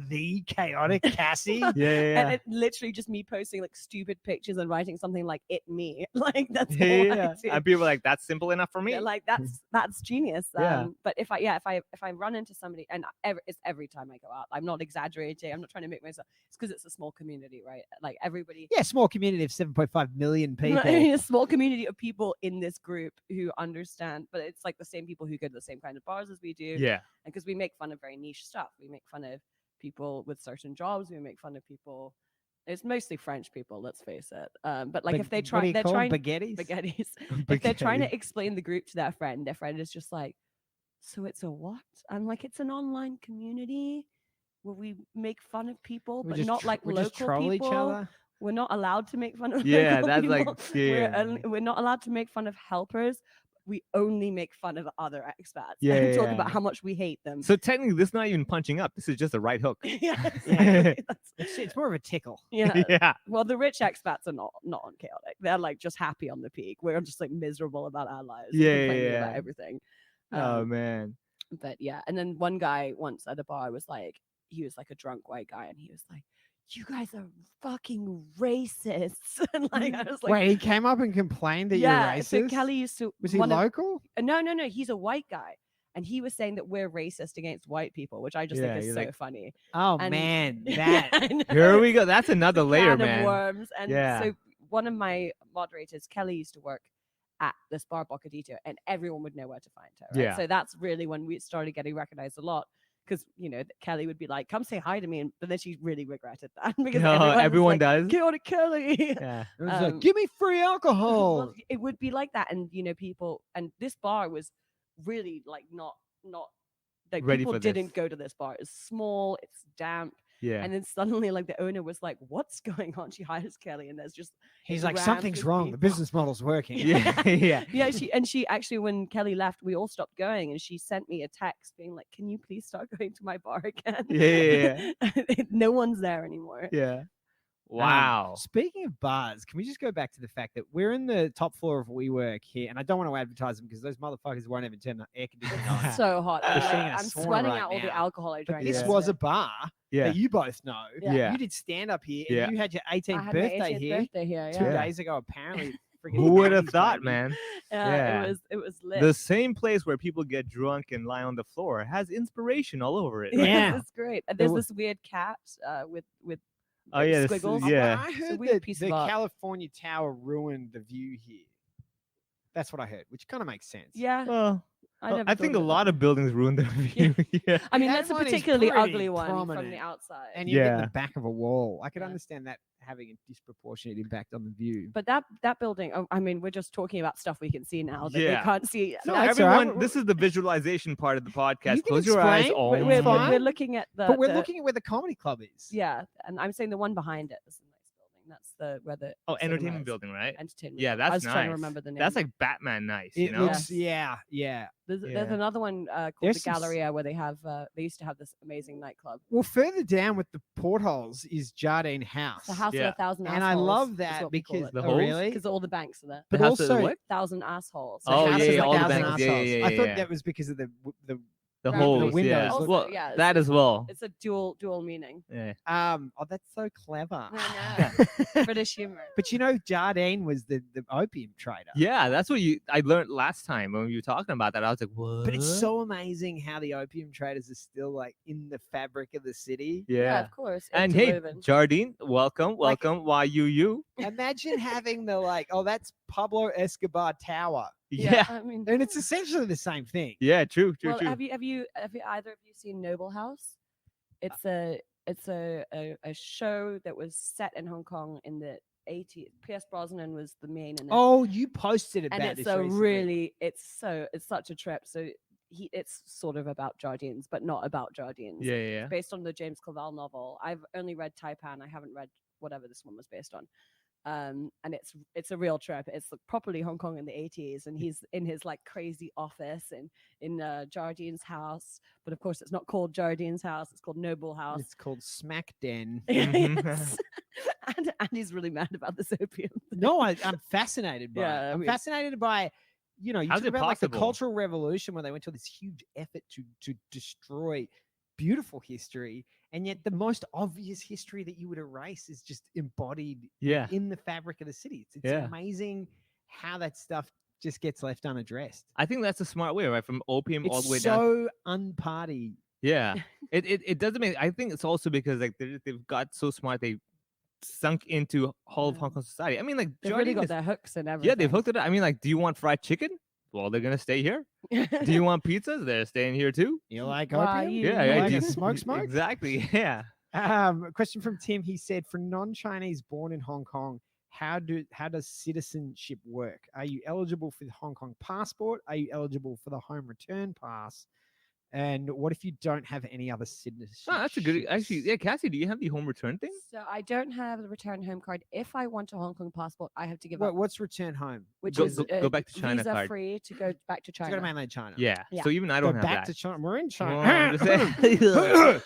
the chaotic Cassie? Yeah, yeah, And yeah. it's literally just me posting like stupid pictures and writing something like "it me," like that's Yeah, all yeah, I yeah. do. And people are like, that's simple enough for me. They're like that's genius. Yeah. But if I run into somebody, and it's every time I go out, I'm not exaggerating. I'm not trying to make myself. It's because it's a small community, right? Like everybody. Yeah, small community of 7.5 million people. A small community of people in this group who understand, but it's like the same people who go to the same kind of bars as we do. Yeah. And because we make fun of very niche stuff, we make fun of people with certain jobs. We make fun of people. It's mostly French people, let's face it. But like if they what do you they're call 'em? trying Baguettes? spaghettis. If they're trying Spaghetti. to explain the group to their friend is just like, so it's a what? I'm like, it's an online community where we make fun of people, We but just not like we local just troll people. each other. We're not allowed to make fun of Yeah, local that's people. like, yeah. We're not allowed to make fun of helpers. We only make fun of other expats Yeah, and talk yeah. about how much we hate them. So technically, this is not even punching up. This is just a right hook. yeah, exactly. It's more of a tickle. yeah. Yeah. Well, the rich expats are not on chaotic. They're like just happy on the peak. We're just like miserable about our lives. Yeah, complaining yeah, about yeah. everything. Oh man. But yeah, and then one guy once at a bar was like, he was like a drunk white guy, and he was like, "You guys are fucking racists." And like I was like, Wait, he came up and complained that yeah. you're So racist? Kelly used to. Was he one of- local? No, he's a white guy, and he was saying that we're racist against white people, which I just Yeah, think is you're so like- funny. Oh And- man, Yeah, that I know. Here we go. That's another It's a layer, can of man. worms. And Yeah. so one of my moderators, Kelly, used to work at this bar Bocadito, and everyone would know where to find her. Right? Yeah. So that's really when we started getting recognized a lot. Because Kelly would be like, "Come say hi to me," but then she really regretted that because No, was everyone like, does. Chaotic Kelly. Yeah. it was like, um, give me free alcohol. Well, it would be like that, and people, and this bar was really like not like Ready people for this. didn't go to this bar. It's small, it's damp, Yeah. and then suddenly like the owner was like, "What's going on?" She hires Kelly, and there's just He's a like, ramp something's with wrong. The people. business model's working. Yeah. Yeah. Yeah, she actually, when Kelly left, we all stopped going, and she sent me a text being like, "Can you please start going to my bar again?" Yeah. No one's there anymore. Yeah. Wow. Speaking of bars, can we just go back to the fact that we're in the top floor of WeWork here, and I don't want to advertise them because those motherfuckers won't even turn the air conditioning on. It's so hot. We're I'm, sitting like, in a I'm sauna sweating right out all the now. alcohol I But drank. this yesterday. was a bar Yeah. that you both know. Yeah. You did stand up here, Yeah. and you had your I 18th had my birthday 18th here birthday here. two Yeah. days ago. Apparently, friggin' Who would have 80s, thought, baby. man? Yeah, Yeah. it was lit. The same place where people get drunk and lie on the floor has inspiration all over it. Yeah. It's great. And there's wa- this weird cat with Oh yeah. This, squiggles. yeah. I It's a heard weird that piece the of art. California Tower ruined the view here. That's what I heard, which kind of makes sense. Yeah, Well, never I think thought a of lot that. of buildings ruin their view. Yeah. I mean, That that's a one is particularly pretty ugly one from prominent. the outside. And you're in Yeah. the back of a wall. I can Yeah. understand that having a disproportionate impact on the view. But that building, I mean, we're just talking about stuff we can see now that Yeah. they can't see. No, Now, that's all right. Everyone, this is the visualization part of the podcast. You can Close your eyes. explain. Oh, we're, It's we're, fine. we're looking at the. But we're the- looking at where the comedy club is. Yeah, and I'm saying the one behind it is a nice building. That's where the Oh, cinema entertainment is. building, right? Entertainment. Yeah, building. I that's was trying to nice. remember the name. That's like Batman nice, It you know? looks, yeah. There's Yeah. another one called There's the some s- Galleria where they have they used to have this amazing nightclub. Well, further down with the portholes is Jardine House. It's the House Yeah. of a Thousand And I Assholes love is that what we call because it. The oh, holes? really? Because all the banks are there. But The house of also, what? 1,000 assholes. the Oh, house yeah, is yeah, a all the thousand banks. Yeah, assholes. yeah, I thought yeah. that was because of the The Round holes, windows yeah. look- Also, Well, yeah, it's- that as well. It's a dual meaning. Yeah. Oh, that's so clever. I British humor. But you know, Jardine was the opium trader. Yeah, that's what I learned last time when you were talking about that. I was like, what? But it's so amazing how the opium traders are still like in the fabric of the city. yeah. Of course. And hey, interwoven. Jardine, welcome. Why you? Imagine having the like, oh, that's Pablo Escobar Tower. Yeah. I mean, And it's essentially the same thing. Yeah, true. well, have you either of you seen Noble House? It's a show that was set in Hong Kong in the 80s. Pierce Brosnan was the main in it. Oh, you posted about and this it's a recently. really it's such a trip. So it's sort of about Jardines, but not about Jardines. Yeah. Based on the James Clavell novel. I've only read Taipan. I haven't read whatever this one was based on. And it's a real trip. It's like properly Hong Kong in the 80s, and he's in his like crazy office and in Jardine's house. But of course, it's not called Jardine's house. It's called Noble House. It's called Smack Den. Yes. and he's really mad about this opium. No, I'm fascinated by Yeah, it. I I'm mean- fascinated by, you How's talk it about like the possible? Cultural Revolution where they went to this huge effort to destroy beautiful history, and yet the most obvious history that you would erase is just embodied Yeah. in the fabric of the city. It's Yeah. amazing how that stuff just gets left unaddressed. I think that's a smart way, right? From opium all It's the way down. so unparty. Yeah. It doesn't make. I think it's also because like they've got so smart they sunk into whole of Hong Yeah. Kong society. I mean, like They've really Jardine got is- their hooks and everything. yeah, they've hooked it up. I mean, like, do you want fried chicken? Well, they're gonna stay here. Do you want pizzas? They're staying here too. You like Why opium? you- Yeah, You yeah. like do a you- smoke? Exactly. Yeah. A question from Tim. He said, for non-Chinese born in Hong Kong, how does citizenship work? Are you eligible for the Hong Kong passport? Are you eligible for the home return pass? And what if you don't have any other citizenship? Oh, that's a good. Actually, yeah, Cassie, do you have the home return thing? So I don't have the return home card. If I want a Hong Kong passport, I have to give up, What's return home? which Go- is go back to China visa card. free to go back to To go China. to mainland China. Yeah. Yeah. So even I Go don't have back that. to China. We're in Well, I'm China. just saying-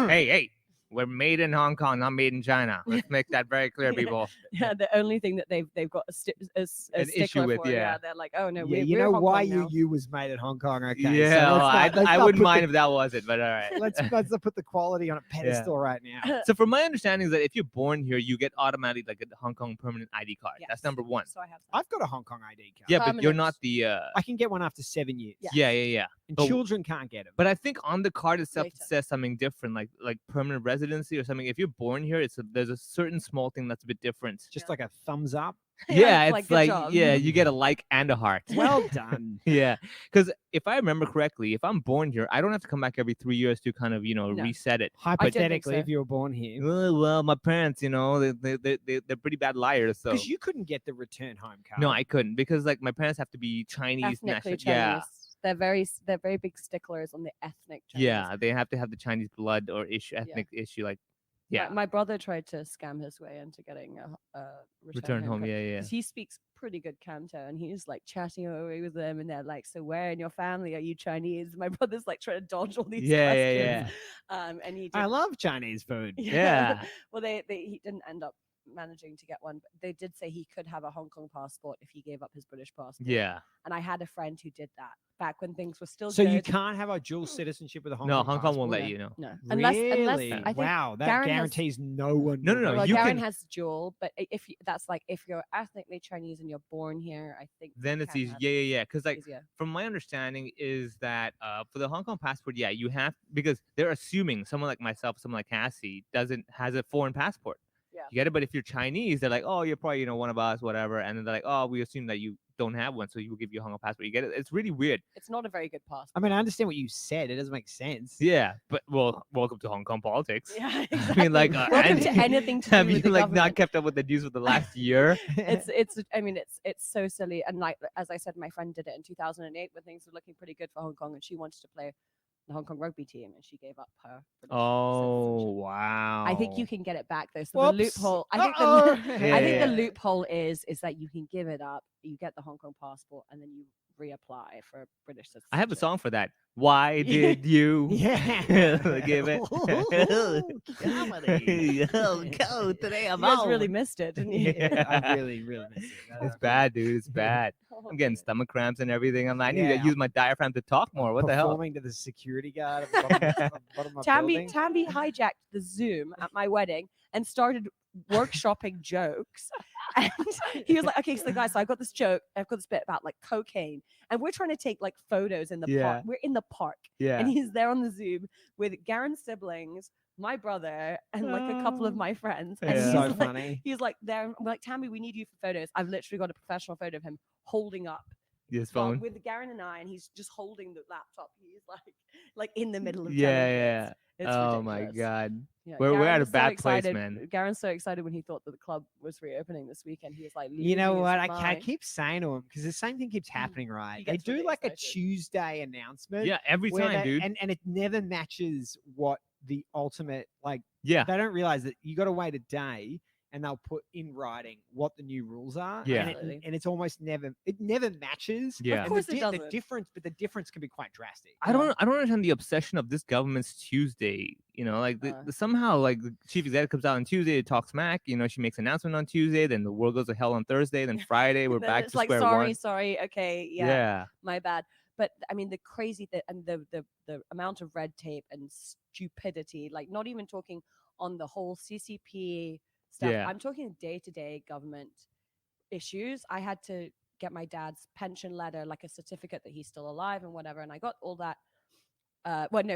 hey, we're made in Hong Kong, not made in China. Let's make that very clear, people. Yeah, the only thing that they've got a An issue stickler with, for, yeah. They're like, oh no, Yeah, we're, you we're know Hong why Kong now. you was made at Hong Kong. Okay. so Yeah, well, let's I not wouldn't put mind the- if that was it, but all right. let's not put the quality on a pedestal right now. So, from my understanding, is that if you're born here, you get automatically like a Hong Kong permanent ID card. That's Yes. number one. So I have that. I've got a Hong Kong ID card. Yeah, but you're Permanent. not the. I can get one after 7 years. Yeah. Yeah. And But- children can't get them. But I think on the card itself it Later. says something different, like permanent residency or something. If you're born here, there's a certain small thing that's a bit different. Just like a thumbs up. Yeah, like, it's good like job. yeah, you get a like and a heart. Well done. Yeah, because if I remember correctly, if I'm born here, I don't have to come back every 3 years to kind of No. reset it. Hypothetically, so. if you were born here, Well, my parents, they're pretty bad liars. So because you couldn't get the return home card. no, I couldn't because like my parents have to be Chinese Ethnically national. Chinese. Yeah, They're very big sticklers on the ethnic Chinese. yeah, they have to have the Chinese blood or ethnic issue. Like, yeah, My brother tried to scam his way into getting a return home. card. Yeah. 'Cause he speaks pretty good Canto, and he's like chatting away with them, and they're like, "So where in your family are you Chinese?" My brother's like trying to dodge all these Yeah, questions. yeah, And he. I did- love Chinese food. Yeah. Well, he didn't end up managing to get one, but they did say he could have a Hong Kong passport if he gave up his British passport. Yeah. And I had a friend who did that back when things were still So good. you can't have a dual citizenship with a Hong No, Kong Hong Kong won't passport? let you know. No, Really? unless I think wow, that Garen has- guarantees no one. No, will no, go well, you there. Garen can- has dual, but that's like if you're ethnically Chinese and you're born here, I think Then you it's can easy. have Yeah. Because like easier. from my understanding is that for the Hong Kong passport, yeah, you have because they're assuming someone like myself, someone like Cassie has a foreign passport. Yeah. You get it, but if you're Chinese, they're like, oh, you're probably one of us, whatever, and then they're like, oh, we assume that you don't have one, so we will give you a Hong Kong passport. You get it? It's really weird. It's not a very good passport. I mean, I understand what you said. It doesn't make sense. Yeah, but well, welcome to Hong Kong politics. Yeah, I exactly. mean, like, welcome to and- anything to do Have you with the like not government. kept up with the news for the last year? It's I mean it's so silly, and like as I said, my friend did it in 2008 when things were looking pretty good for Hong Kong, and she wanted to play the Hong Kong rugby team, and she gave up her British Oh citizenship. wow! I think you can get it back though. So Whoops. the loophole, I think Uh-oh. I think Yeah. the loophole is that you can give it up, you get the Hong Kong passport, and then you reapply for a British citizenship. I have a song for that. Why did you Yeah. give it? Comedy. Oh, go today. You I'm guys out. really missed it, didn't you? Yeah. I really, really miss it. It's bad, dude. It's bad. Oh I'm getting stomach cramps and everything. I'm like, I need Yeah. to use my diaphragm to talk more. What the hell? Performing to the security guard at the bottom of my building. Tammy hijacked the Zoom at my wedding and started workshopping jokes. And he was like, okay, so guys, so I've got this joke, I've got this bit about like cocaine, and we're trying to take like photos in the park. We're in the park. Yeah. And he's there on the Zoom with Garen's siblings, my brother, and like a couple of my friends. And That's he's so like, funny. he's like there. I'm like, Tammy, we need you for photos. I've literally got a professional photo of him holding up His phone. with Garen and I, and he's just holding the laptop. He's like in the middle of Yeah. It's Oh my ridiculous. God. Yeah, We're Garen at a was so bad place, excited- man. Garen's so excited when he thought that the club was reopening this weekend. He was like, You know losing what? his I mind. keep saying to him because the same thing keeps happening, right? They gets do really like a excited. Tuesday announcement. Yeah, every where time, they- dude. And it never matches what the ultimate like. Yeah. They don't realize that you got to wait a day and they'll put in writing what the new rules are. Yeah. And, Absolutely. and it's almost never matches. Yeah. And Of course the, it the doesn't. difference, but the difference can be quite drastic. I don't understand the obsession of this government's Tuesday. You know, like somehow like the chief executive comes out on Tuesday to talk smack. You know, she makes an announcement on Tuesday, then the world goes to hell on Thursday, then Friday we're Then back it's to like, square one. sorry, okay, Yeah. my bad. But I mean, the crazy and the amount of red tape and stupidity, like not even talking on the whole CCP stuff. Yeah. I'm talking day-to-day government issues. I had to get my dad's pension letter, like a certificate that he's still alive and whatever. And I got all that.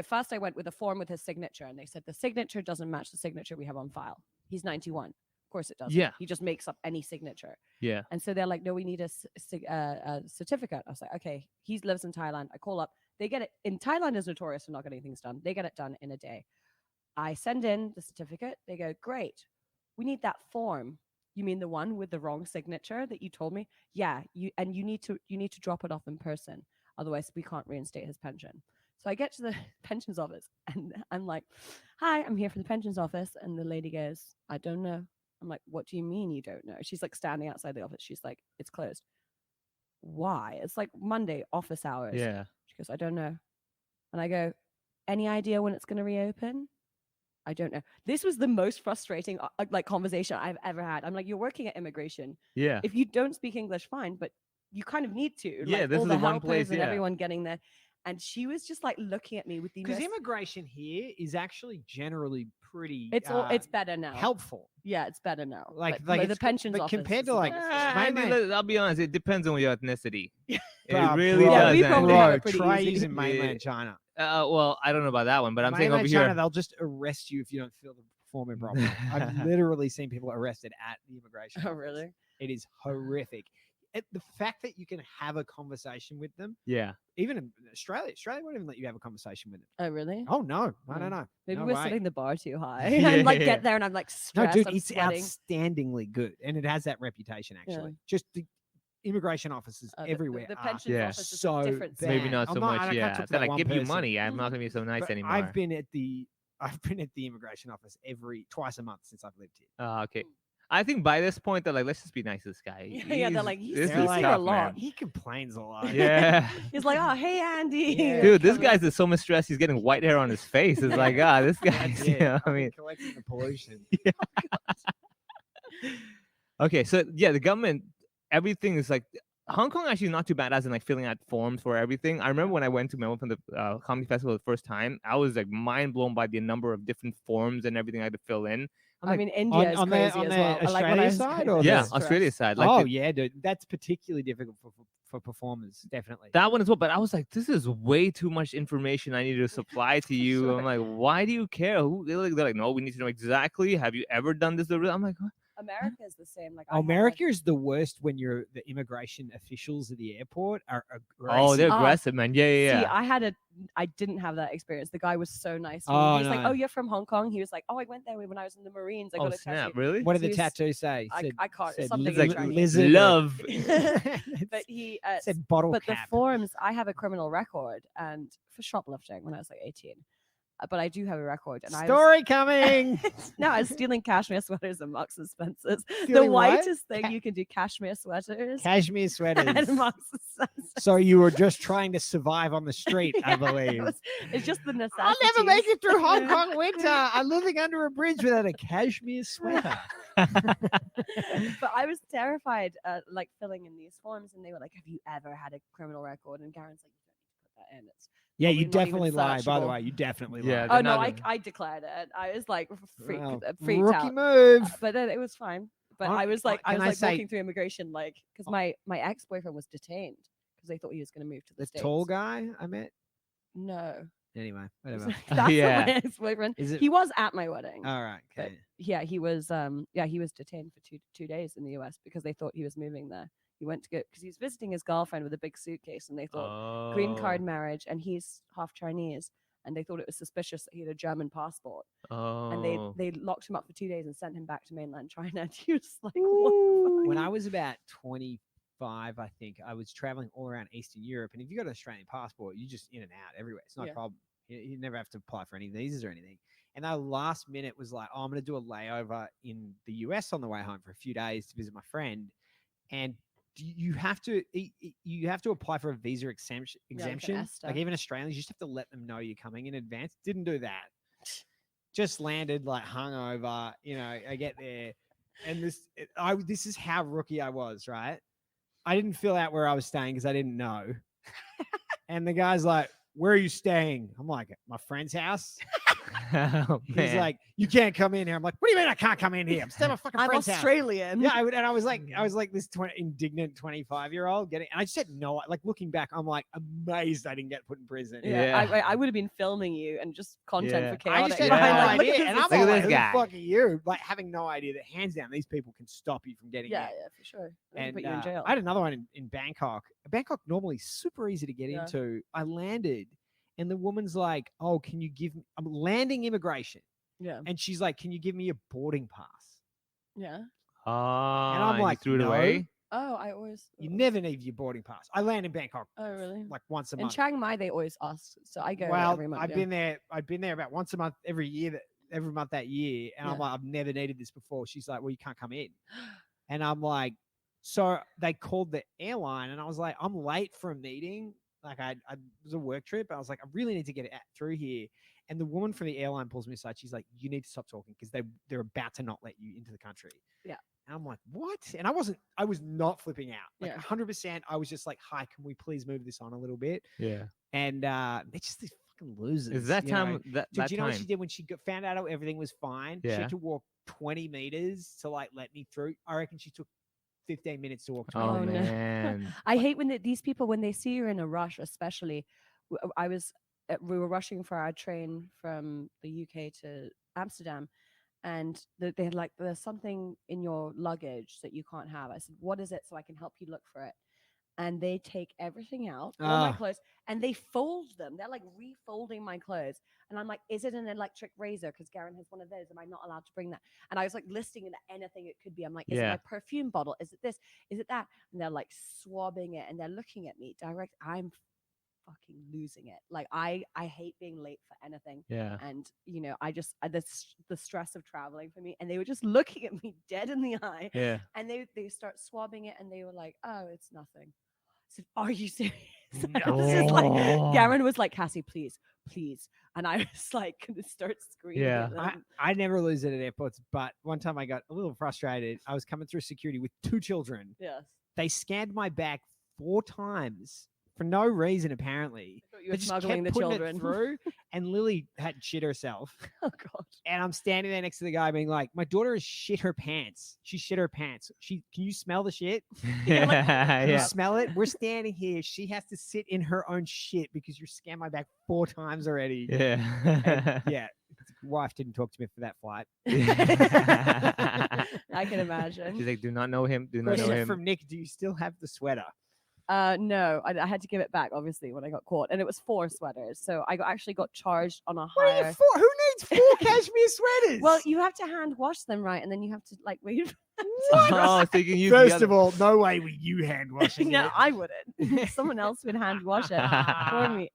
First I went with a form with his signature, and they said the signature doesn't match the signature we have on file. He's 91. Of course it doesn't. Yeah. He just makes up any signature. Yeah. And so they're like, no, we need a certificate. I was like, okay, he lives in Thailand. I call up. They get it. In Thailand is notorious for not getting things done. They get it done in a day. I send in the certificate. They go, great. We need that form. You mean the one with the wrong signature that you told me? Yeah. You need to drop it off in person. Otherwise, we can't reinstate his pension. So I get to the pensions office and I'm like, hi, I'm here for the pensions office. And the lady goes, I don't know. I'm like, what do you mean you don't know? She's like standing outside the office. She's like, it's closed. Why? It's like Monday office hours. Yeah. She goes, I don't know. And I go, any idea when it's going to reopen? I don't know. This was the most frustrating like conversation I've ever had. I'm like, you're working at immigration. Yeah. If you don't speak English, fine, but you kind of need to. Yeah, like, this all is the the one helpers place, and yeah. everyone getting there. And she was just like looking at me with the Because most... immigration here is actually generally pretty It's better now. helpful. Yeah, it's better now. Like the it's- pensions but office compared is to, the like, best. mainland- I'll be honest, it depends on your ethnicity. It Bro, really bro, does. we man. probably have it Bro, pretty try easy. using mainland China. Well, I don't know about that one, but I'm saying Mainland over China, here. they'll just arrest you if you don't fill the form in properly. I've literally seen people arrested at the immigration. Oh, office. really? It is horrific. The fact that you can have a conversation with them, Yeah. even in Australia won't even let you have a conversation with them. Oh, really? Oh no, Mm. no. Maybe no we're way. setting the bar too high. Yeah, I'm like, yeah. get there and I'm like No, stressed. dude, I'm it's sweating. outstandingly good, and it has that reputation. Actually, Yeah. just the immigration offices The everywhere. the are pensions Yeah. office is so a different bad. Maybe scene. not I'm so not- much. I can't Yeah. talk to They're that like, one give you person. money. I'm not gonna be so nice But anymore. I've been at the immigration office twice a month since I've lived here. Okay. I think by this point they're like, let's just be nice to this guy. Yeah, they're like, he's this They're is like, here a tough, lot. man. He complains a lot. Yeah. He's like, oh, hey, Andy. Yeah. Dude, this Come in. guy's so much stress. He's getting white hair on his face. It's like, this guy's, That's you it. know, I I've been mean, collecting the pollution. okay. So, yeah, the government, everything is like, Hong Kong actually not too bad as in like filling out forms for everything. I remember when I went to Melbourne for the comedy festival the first time, I was like mind blown by the number of different forms and everything I had to fill in. I'm I like, mean, India is on the- crazy on as the well. I like when Australia I was side going or through yeah, the stress. Australia side. Like Oh the- yeah, dude, that's particularly difficult for performers, definitely. that one as well. But I was like, this is way too much information I need to supply to you. Sure. I'm like, why do you care? They're like, no, we need to know exactly. Have you ever done this? I'm like, what? America is the same. Like I have, America is the worst when the immigration officials at the airport are aggressive. Oh, they're Ah, aggressive, man. Yeah, yeah, See, yeah. I didn't have that experience. The guy was so nice. to me. Oh, He was like, no. "Oh, you're from Hong Kong." He was like, "Oh, I went there when I was in the Marines. I Oh, got a snap. tattoo." Really? What did the He's- tattoo say? I can't. said Something It's like attractive. lizard. love. But he said bottle but cap. the forms, I have a criminal record and for shoplifting when I was like 18. But I do have a record, and Story coming. I was stealing cashmere sweaters and Marks and Spencer's. The Stealing what? whitest thing you can do, cashmere sweaters Cashmere and sweaters. Marks and Spencer's. So you were just trying to survive on the street, I Yeah, believe. it's just the necessity. I'll never make it through Hong Kong winter. I'm living under a bridge without a cashmere sweater. But I was terrified, like filling in these forms, and they were like, "Have you ever had a criminal record?" And Garen's like, "You don't need to put that in. It's Yeah, probably you not even definitely lie. By the searchable." way, you definitely Yeah, lie. they're Oh no, not I declared it. I was like freaked Rookie out. move. But then it was fine. But Hon- I was like, can I say- walking through immigration, like, because my ex-boyfriend was detained because they thought he was going to move to the The States. tall guy I met. No, Anyway, whatever. that's Yeah. not my ex-boyfriend. Is it? He was at my wedding. All right. But Okay. yeah, he was detained for two days in the US because they thought he was moving there. He went to go because he was visiting his girlfriend with a big suitcase, and they thought green card marriage, and he's half Chinese, and they thought it was suspicious that he had a German passport. Oh. And they locked him up for 2 days and sent him back to mainland China. And he was like, what the fuck? When I was about 25, I think I was traveling all around Eastern Europe, and if you got an Australian passport, you just in and out everywhere. It's not Yeah. a problem. You never have to apply for any visas or anything. And our last minute was like, oh, I'm going to do a layover in the US on the way home for a few days to visit my friend, and you have to apply for a visa exemption. Yeah, like an Exemption. ESTA. Like even Australians, you just have to let them know you're coming in advance. Didn't do that. Just landed like hungover. I get there, and this is how rookie I was. Right, I didn't fill out where I was staying because I didn't know. And the guy's like, "Where are you staying?" I'm like, "My friend's house." Oh, He's man. like, "You can't come in here." I'm like, "What do you mean I can't come in here? I'm staying at my fucking I'm friend's house." Australian. Yeah, I was like this indignant 25-year-old getting, and I just had no, like looking back, I'm like amazed I didn't get put in prison. Yeah, Yeah. I would have been filming you and just content Yeah. for chaotic. I just had Yeah. no Like, look at idea, this and I'm Look at all this like, "Who the guy." fuck are you?" Like having no idea that hands down these people can stop you from getting yeah, in. for sure. They And put you in jail. I had another one in Bangkok. Bangkok normally super easy to get Yeah. into. I landed, and the woman's like, "Oh, can you give me?" I'm landing immigration, Yeah, and she's like, "Can you give me a boarding pass?" yeah. I'm I'm like, threw it "No." away. Oh, I always. You never need your boarding pass. I land in Bangkok Oh, really? like once a In month. Chiang Mai, they always ask, so I go Well, every month. I've yeah. been there. I've been there about once a month every month that year, and I'm Yeah. like, I've never needed this before. She's like, "Well, you can't come in," and I'm like, so they called the airline, and I was like, I'm late for a meeting. Like I it was a work trip. I was like, I really need to get it through here. And the woman from the airline pulls me aside. She's like, "You need to stop talking because they're about to not let you into the country." Yeah. And I'm like, "What?" And I was not flipping out. Like Yeah. 100%. I was just like, "Hi, can we please move this on a little bit?" Yeah. And they're just these fucking losers. Is that you know? time? That Did that you know what she time? did when she found out everything was fine? She Yeah. had to walk 20 meters to like let me through. I reckon she took 15 minutes to walk 20 Oh Oh, no. meters. man. I hate when these people, when they see you're in a rush, especially. We were rushing for our train from the UK to Amsterdam, and they had like, "There's something in your luggage that you can't have." I said, "What is it?" So I can help you look for it. And they take everything out, all my Ah. clothes, and they fold them. They're like refolding my clothes. And I'm like, "Is it an electric razor? Because Garen has one of those. Am I not allowed to bring that?" And I was like listing it anything it could be. I'm like, "Is it Yeah. my perfume bottle? Is it this? Is it that?" And they're like swabbing it, and they're looking at me direct. I'm fucking losing it. Like I hate being late for anything. Yeah. And the stress of traveling for me, and they were just looking at me dead in the eye, Yeah. and they start swabbing it, and they were like, "Oh, it's nothing." I said, "Are you serious?" No. I was just like, Oh. Garen was like, "Cassie, please, please," and I was like, gonna start screaming. Yeah. at them. I never lose it at airports, but one time I got a little frustrated. I was coming through security with 2 children. Yes. They scanned my bag 4 times for no reason, apparently. I thought you They were just smuggling the kept putting children. it through, and Lily had shit herself. Oh god. And I'm standing there next to the guy being like, "My daughter has shit her pants. She shit her pants. Can you smell the shit? Can you Yeah. smell it? We're standing here. She has to sit in her own shit because you scanned my bag 4 times already." Yeah. And yeah, wife didn't talk to me for that flight. I can imagine. She's like, do not know him. Do not know Question him. from Nick: do you still have the sweater? No, I had to give it back, obviously, when I got caught, and it was 4 sweaters. So I actually got charged on a What are you higher. for? Who needs 4 cashmere sweaters? Well, you have to hand wash them, right? And then you have to like wait. Oh, so you can use the First other- of all, no way were you hand washing No, it. I wouldn't. Someone else would hand wash it for me.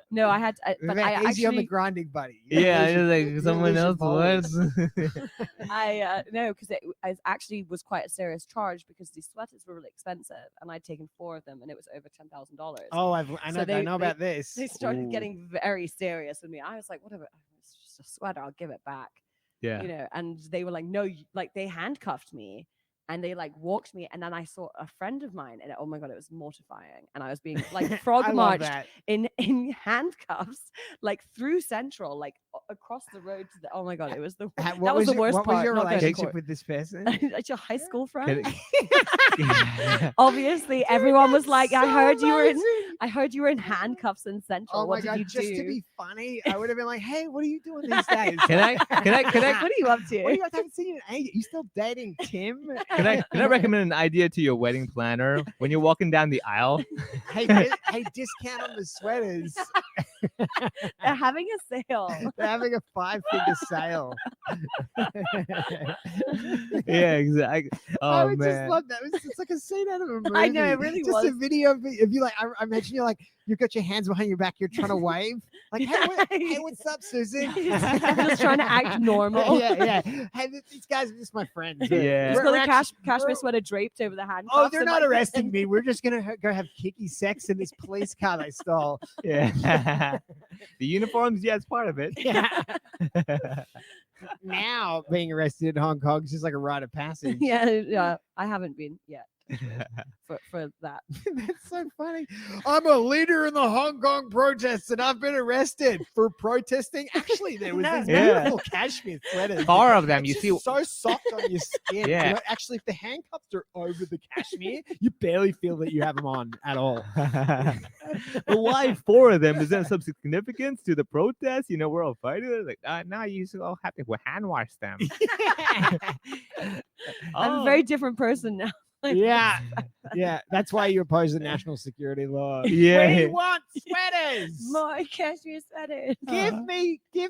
No, I had to, but I Easy on the actually, grinding, buddy. Yeah, You it's like lose someone your else bowls. was. no, because it actually was quite a serious charge because these sweaters were really expensive, and I'd taken 4 of them, and it was over $10,000. Oh, I So know. they- I know about this. They started Ooh. getting very serious with me. I was like, "Whatever, it's just a sweater. I'll give it back." Yeah. you know, and they were like, no, like they handcuffed me and they like walked me, and then I saw a friend of mine, and oh my god, it was mortifying, and I was being like frog I love marched that. in handcuffs like through Central, like across the road to the, oh my god, it was the that was the worst what part. was your not going to relationship court. with this person? It's your high school friend. Can Obviously, everyone was that's like, so I heard you were in amazing. I heard you were in handcuffs in Central. Oh What my did god! you Just do? to be funny, I would have been like, "Hey, what are you doing these days?" What are you up to? What are you? I haven't seen you in ages. You still dating Tim? I recommend an idea to your wedding planner when you're walking down the aisle? hey, discount on the sweaters. They're having a sale. They're having a 5-figure sale. Yeah, exactly. I Oh would just man. love that. It's like a scene out of a movie. I know, it really just a was. video of you like. I imagine you're like, you've got your hands behind your back. You're trying to wave. Like, hey, what's up, Susan? I'm just trying to act normal. yeah. Hey, these guys are just my friends. Yeah. Just got We're a actually- cashmere sweater draped over the handcuffs. Oh, they're and, not like, arresting me. We're just gonna go have kicky sex in this police car they stole. Yeah. The uniforms, yeah, it's part of it. Yeah. Now being arrested in Hong Kong is just like a rite of passage. yeah. I haven't been yet for that. That's so funny. I'm a leader in the Hong Kong protests and I've been arrested for protesting. Actually, there was these Yeah. beautiful cashmere sweaters. 4 of them. It's You just see, so soft on your skin. Yeah. You know, actually, if the handcuffs are over the cashmere, you barely feel that you have them on at all. but why 4 of them? Is there some significance to the protest? You know, we're all fighting. Like, no, you all have to hand wash them. I'm a Oh. very different person now. Yeah. Yeah. That's why you oppose the national security law. Yeah. We want sweaters. My cashmere sweaters. Give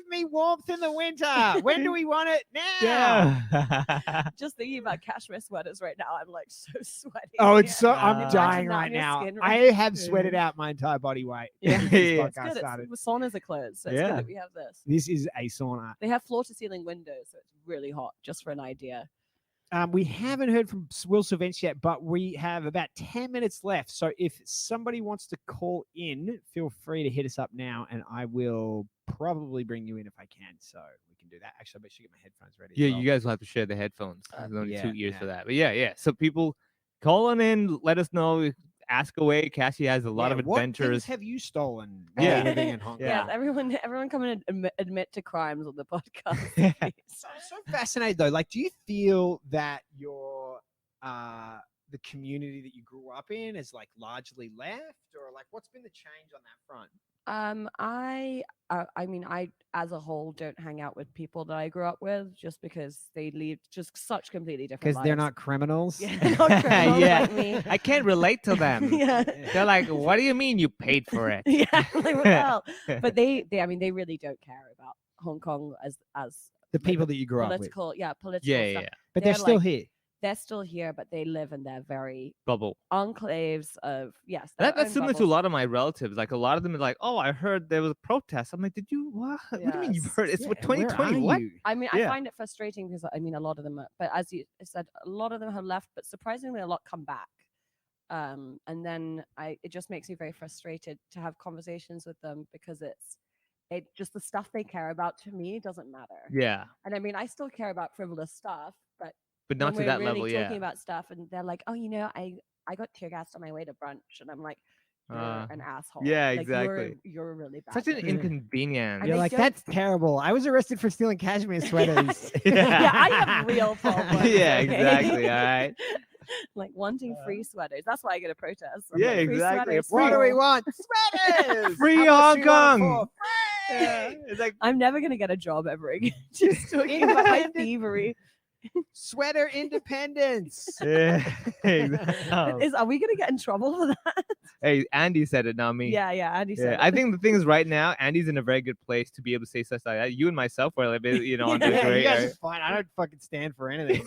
me warmth in the winter. When do we want it? Now. Yeah. Just thinking about cashmere sweaters right now, I'm like so sweaty. Oh, it's so Imagine I'm dying that right on your now. skin, I right? have sweated out my entire body weight. Yeah. since this Yeah. It's podcast good. started. Saunas are closed, so it's Yeah. good that we have this. This is a sauna. They have floor-to-ceiling windows, so it's really hot. Just for an idea. We haven't heard from Will Sylvester yet, but we have about 10 minutes left. So if somebody wants to call in, feel free to hit us up now, and I will probably bring you in if I can. So we can do that. Actually, I bet you get my headphones ready. as Yeah, well. you guys will have to share the headphones. There's only yeah, 2 years yeah. for that. But yeah. So people call on in, let us know, ask away. Cassie has a lot Yeah, of what adventures. things have you stolen Yeah. while living in Hong Kong? Yeah. Yes, everyone come and admit to crimes on the podcast. please. So I'm so fascinated though. Like, do you feel that your the community that you grew up in is like largely left, or like what's been the change on that front? I mean, I as a whole don't hang out with people that I grew up with just because they lead just such completely different Because they're lives. not criminals. Yeah, they're not criminals Yeah. like me. I can't relate to them. Yeah. They're like, what do you mean you paid for it? Yeah, like, well, but they I mean they really don't care about Hong Kong as The people that you grew up with. political political Yeah, stuff. yeah. But they're They're still like- here. They're still here, but they live in their very Bubble. enclaves of their That's own similar to a bubbles. lot of my relatives. Like a lot of them are like, oh, I heard there was a protest. I'm like, did you what? What do you mean you've Yes. heard? It's Yeah, what where 2020. are What? you? I mean, Yeah. I find it frustrating because I mean, a lot of them are, but as you said, a lot of them have left, but surprisingly, a lot come back. And then it just makes me very frustrated to have conversations with them because it just the stuff they care about to me doesn't matter. Yeah, And I mean, I still care about frivolous stuff, but but not when to we're that really level. talking Yeah. about stuff, and they're like, oh, I got tear gassed on my way to brunch, and I'm like, you're an asshole. yeah, Like, exactly. You're really bad. Such an person." inconvenience. And You're they like, don't- that's terrible. I was arrested for stealing cashmere sweaters. Yeah, I have real problems. Yeah, okay? exactly. All right. Like wanting free sweaters. That's why I get a protest. I'm Yeah, like, free exactly. sweaters, What do free we all. want? Sweaters! Free How much Hong do you want Kong! for? Yeah. Free! It's like, I'm never gonna get a job ever again. Just talking about my Independent- thievery. Sweater independence. yeah. Exactly. Oh. Are we gonna get in trouble for that? Hey, Andy said it, not me. Yeah, Andy Yeah, said I it. think the thing is right now, Andy's in a very good place to be able to say stuff like that. You and myself were a bit, on the Yeah, Yeah, you gray guys area. are fine. I don't fucking stand for anything.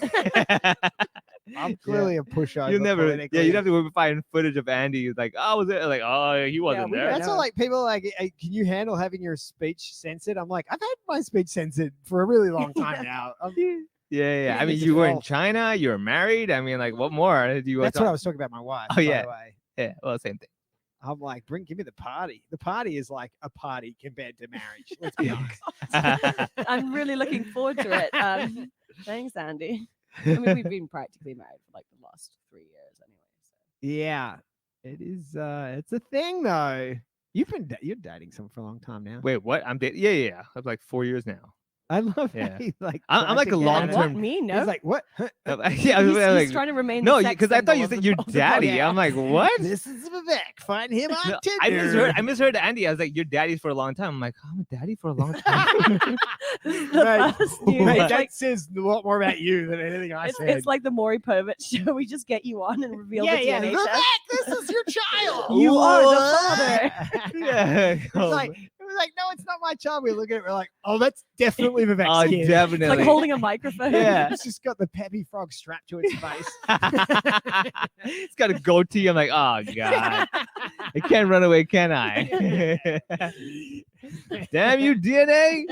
I'm clearly a pushover. You never, politically. you'd have to find footage of Andy. He's like, oh, was it? Like, oh, he wasn't we there. That's all like people are like, hey, can you handle having your speech censored? I'm like, I've had my speech censored for a really long time now. Yeah. Yeah, I mean, it's you were in involved. China. You were married. I mean, like, what more do you? That's what I was talking about. My wife. Oh, by yeah. the way. Yeah. Well, same thing. I'm like, give me the party. The party is like a party compared to marriage. Let's be honest. I'm really looking forward to it. Thanks, Andy. I mean, we've been practically married for like the last 3 years anyway. So. Yeah, it is. It's a thing though. You're dating someone for a long time now. Wait, what? I'm dating. Yeah. I'm like 4 years now. I love Yeah. how he, like I'm like a tried to get long at it. What? term- Me? No. He's like, what? Yeah, I was He's like, trying to remain. no, the sex because I thought you symbol said your of the daddy. podcast. I'm like, what? This is Vivek. Find him on No, Tinder. I misheard Andy. I was like, your daddy's for a long time. I'm like, I'm a daddy for a long time. This is the Mate, first news. Mate, It's that like, says a lot more about you than anything I said. it's like the Maury Povich show. We just get you on and reveal the yeah. DNA Vivek, test. this is your child. You are the What? father. Yeah. It's like, no, it's not my child. We look at it, we're like, oh, that's definitely Vivek's Oh, kid. definitely. It's like holding a microphone. Yeah. It's just got the peppy frog strapped to its face. It's got a goatee. I'm like, oh god, I can't run away, can I? Damn you, DNA!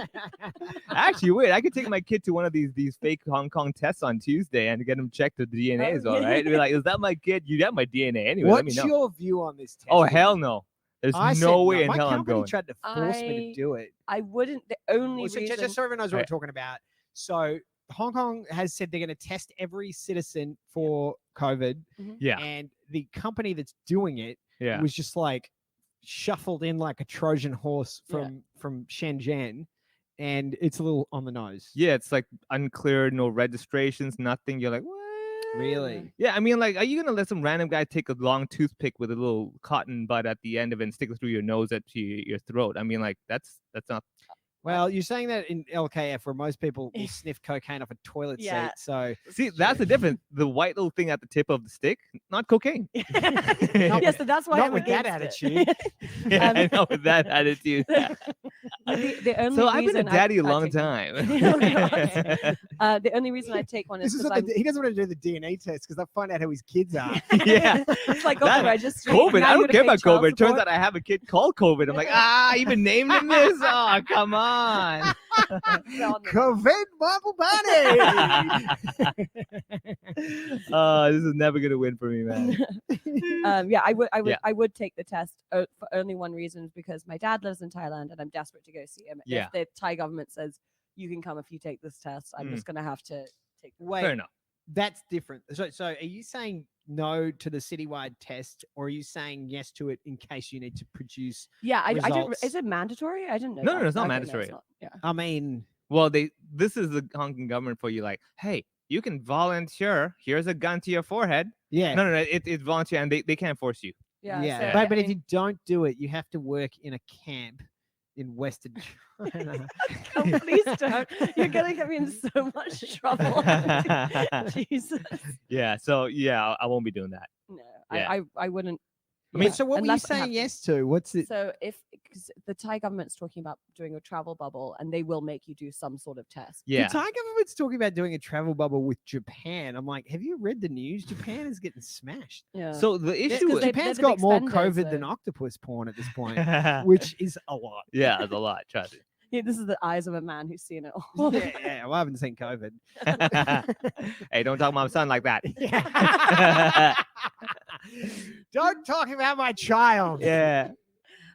Actually, wait, I could take my kid to one of these fake Hong Kong tests on Tuesday and get him checked the DNA as well, right? Be like, is that my kid? You got my DNA anyway. Let me What's know. your view on this test? Oh hell no! There's I said no way in my hell I'm company going. tried to force me to do it. I wouldn't. The only Well, so reason. just so everyone knows what Right. we're talking about. So Hong Kong has said they're going to test every citizen for COVID, Yeah, and the company that's doing it yeah. was just like shuffled in like a Trojan horse Yeah. from Shenzhen, and it's a little on the nose. Yeah, it's like unclear, no registrations, nothing. You're like, what? Really? Yeah, I mean, like, are you gonna let some random guy take a long toothpick with a little cotton bud at the end of it and stick it through your nose up to your throat? I mean, like, that's not. Well, you're saying that in LKF, where most people will sniff cocaine off a toilet Yeah. seat. So See, that's the difference. The white little thing at the tip of the stick, not cocaine. Yeah, so that's why not I'm with that against attitude. it. Yeah, I know with that attitude. The only So I've been a reason daddy a I long take- time. The only reason I take one is This is because what he doesn't want to do the DNA test because they'll find out who his kids are. Yeah. it's like got That- the registry. COVID. now I you don't gotta care pay about child COVID. It turns support. out I have a kid called COVID. I'm like, even named him this? Oh, come on. COVID bubble bunny. This is never gonna win for me, man. Yeah, Yeah. I would take the test for only one reason, because my dad lives in Thailand and I'm desperate to go see him. Yeah. If the Thai government says you can come if you take this test, I'm just gonna have to take. The Wait, Fair enough. that's different. So are you saying no to the citywide test, or are you saying yes to it in case you need to produce? Yeah, I don't. Results. Is it mandatory? I didn't know. No, that. no, it's not Okay, mandatory. it's not. Yeah. I mean, Well, this is the Hong Kong government for you. Like, hey, you can volunteer. Here's a gun to your forehead. yeah. No, it's volunteer, and they can't force you. Yeah. Yeah, so, but I if you mean- don't do it, you have to work in a camp in Western China. Oh, please don't. You're gonna get me in so much trouble. Jesus. Yeah. So yeah, I won't be doing that. No, Yeah. I wouldn't. I mean, yeah, so what were you unless I have saying to. yes to? What's it? So because the Thai government's talking about doing a travel bubble, and they will make you do some sort of test. Yeah. The Thai government's talking about doing a travel bubble with Japan. I'm like, have you read the news? Japan is getting smashed. Yeah. So the issue because with they- Japan's the got big more spenders, COVID than though. octopus porn at this point, which is a lot. yeah, it's a lot. Trust me. Yeah, this is the eyes of a man who's seen it all. Yeah, well, I haven't seen COVID. Hey, don't talk about my son like that. Don't talk about my child. Yeah.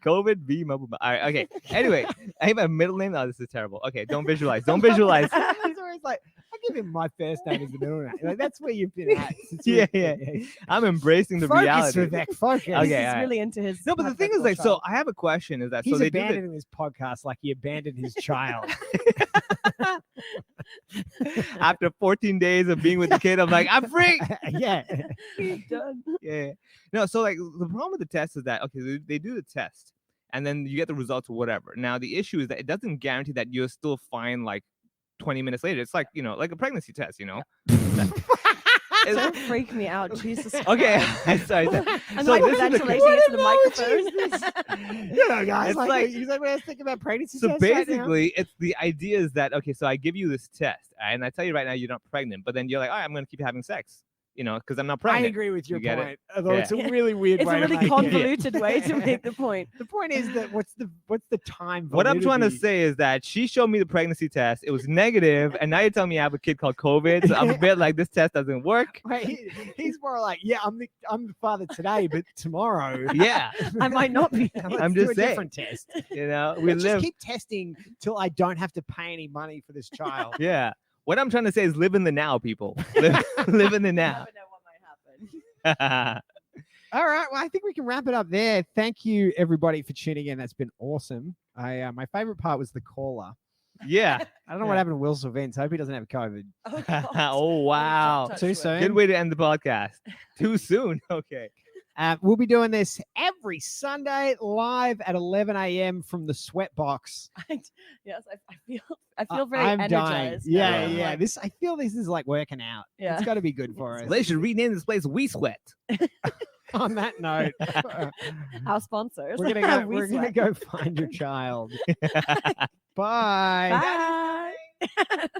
COVID V mobile. All right. Okay. Anyway, I have a middle name. Oh, this is terrible. Okay. Don't visualize. Don't visualize. It's always like, I give him my first name as the middle name. Like, that's where you've been at. since Yeah, we've yeah. been here. I'm embracing the Focus, reality. Vivek, focus. Okay, He's all right. really into his. No, but the thing is, hypothetical like, so child. I have a question. Is that He's so they do the, abandoning this podcast like he abandoned his child. after 14 days of being with the kid, I'm like, I'm free. Yeah. He's done. Yeah. No, so like the problem with the test is that okay, they do the test and then you get the results or whatever. Now the issue is that it doesn't guarantee that you're still fine like 20 minutes later. It's like, like a pregnancy test, Don't freak me out, Jesus. Okay, Christ. sorry. I'm So like this is the- ventilating into the microphone. You know, guys, It's like, like- you like when I was thinking about pregnancy So tests right now? basically, it's the idea is that okay, so I give you this test and I tell you right now you're not pregnant, but then you're like, all right, I'm gonna keep having sex. you know, because I'm not I pregnant. agree with your You get it? point. Although it's a Yeah. really weird It's way a to really make it. convoluted way to make the point. The point is that what's the time? What I'm trying to validity? say is that she showed me the pregnancy test. It was negative, and now you're telling me I have a kid called COVID. So I'm a bit like, this test doesn't work. Wait, he's more like, yeah, I'm the father today, but tomorrow, Yeah, I might not be. let's I'm do just a saying. different test. you know, we Let's live. just keep testing till I don't have to pay any money for this child. Yeah. What I'm trying to say is live in the now, people. Live in the You now. never know what might happen. All right, well, I think we can wrap it up there. Thank you, everybody, for tuning in. That's been awesome. My favorite part was the caller. Yeah. I don't know what happened to Will Vince. Hope he doesn't have COVID. Oh, God. Oh, wow. Touch Too wood. soon. Good way to end the podcast. Too soon. Okay. We'll be doing this every Sunday live at 11 a.m. from the Sweatbox. Yes, I feel very I'm dying. energized. Yeah, now. yeah. Like, I feel this is like working out. Yeah. It's got to be good for us. They should rename this place We Sweat. On that note, our sponsors. we're gonna We sweat. go find your child. Bye. Bye.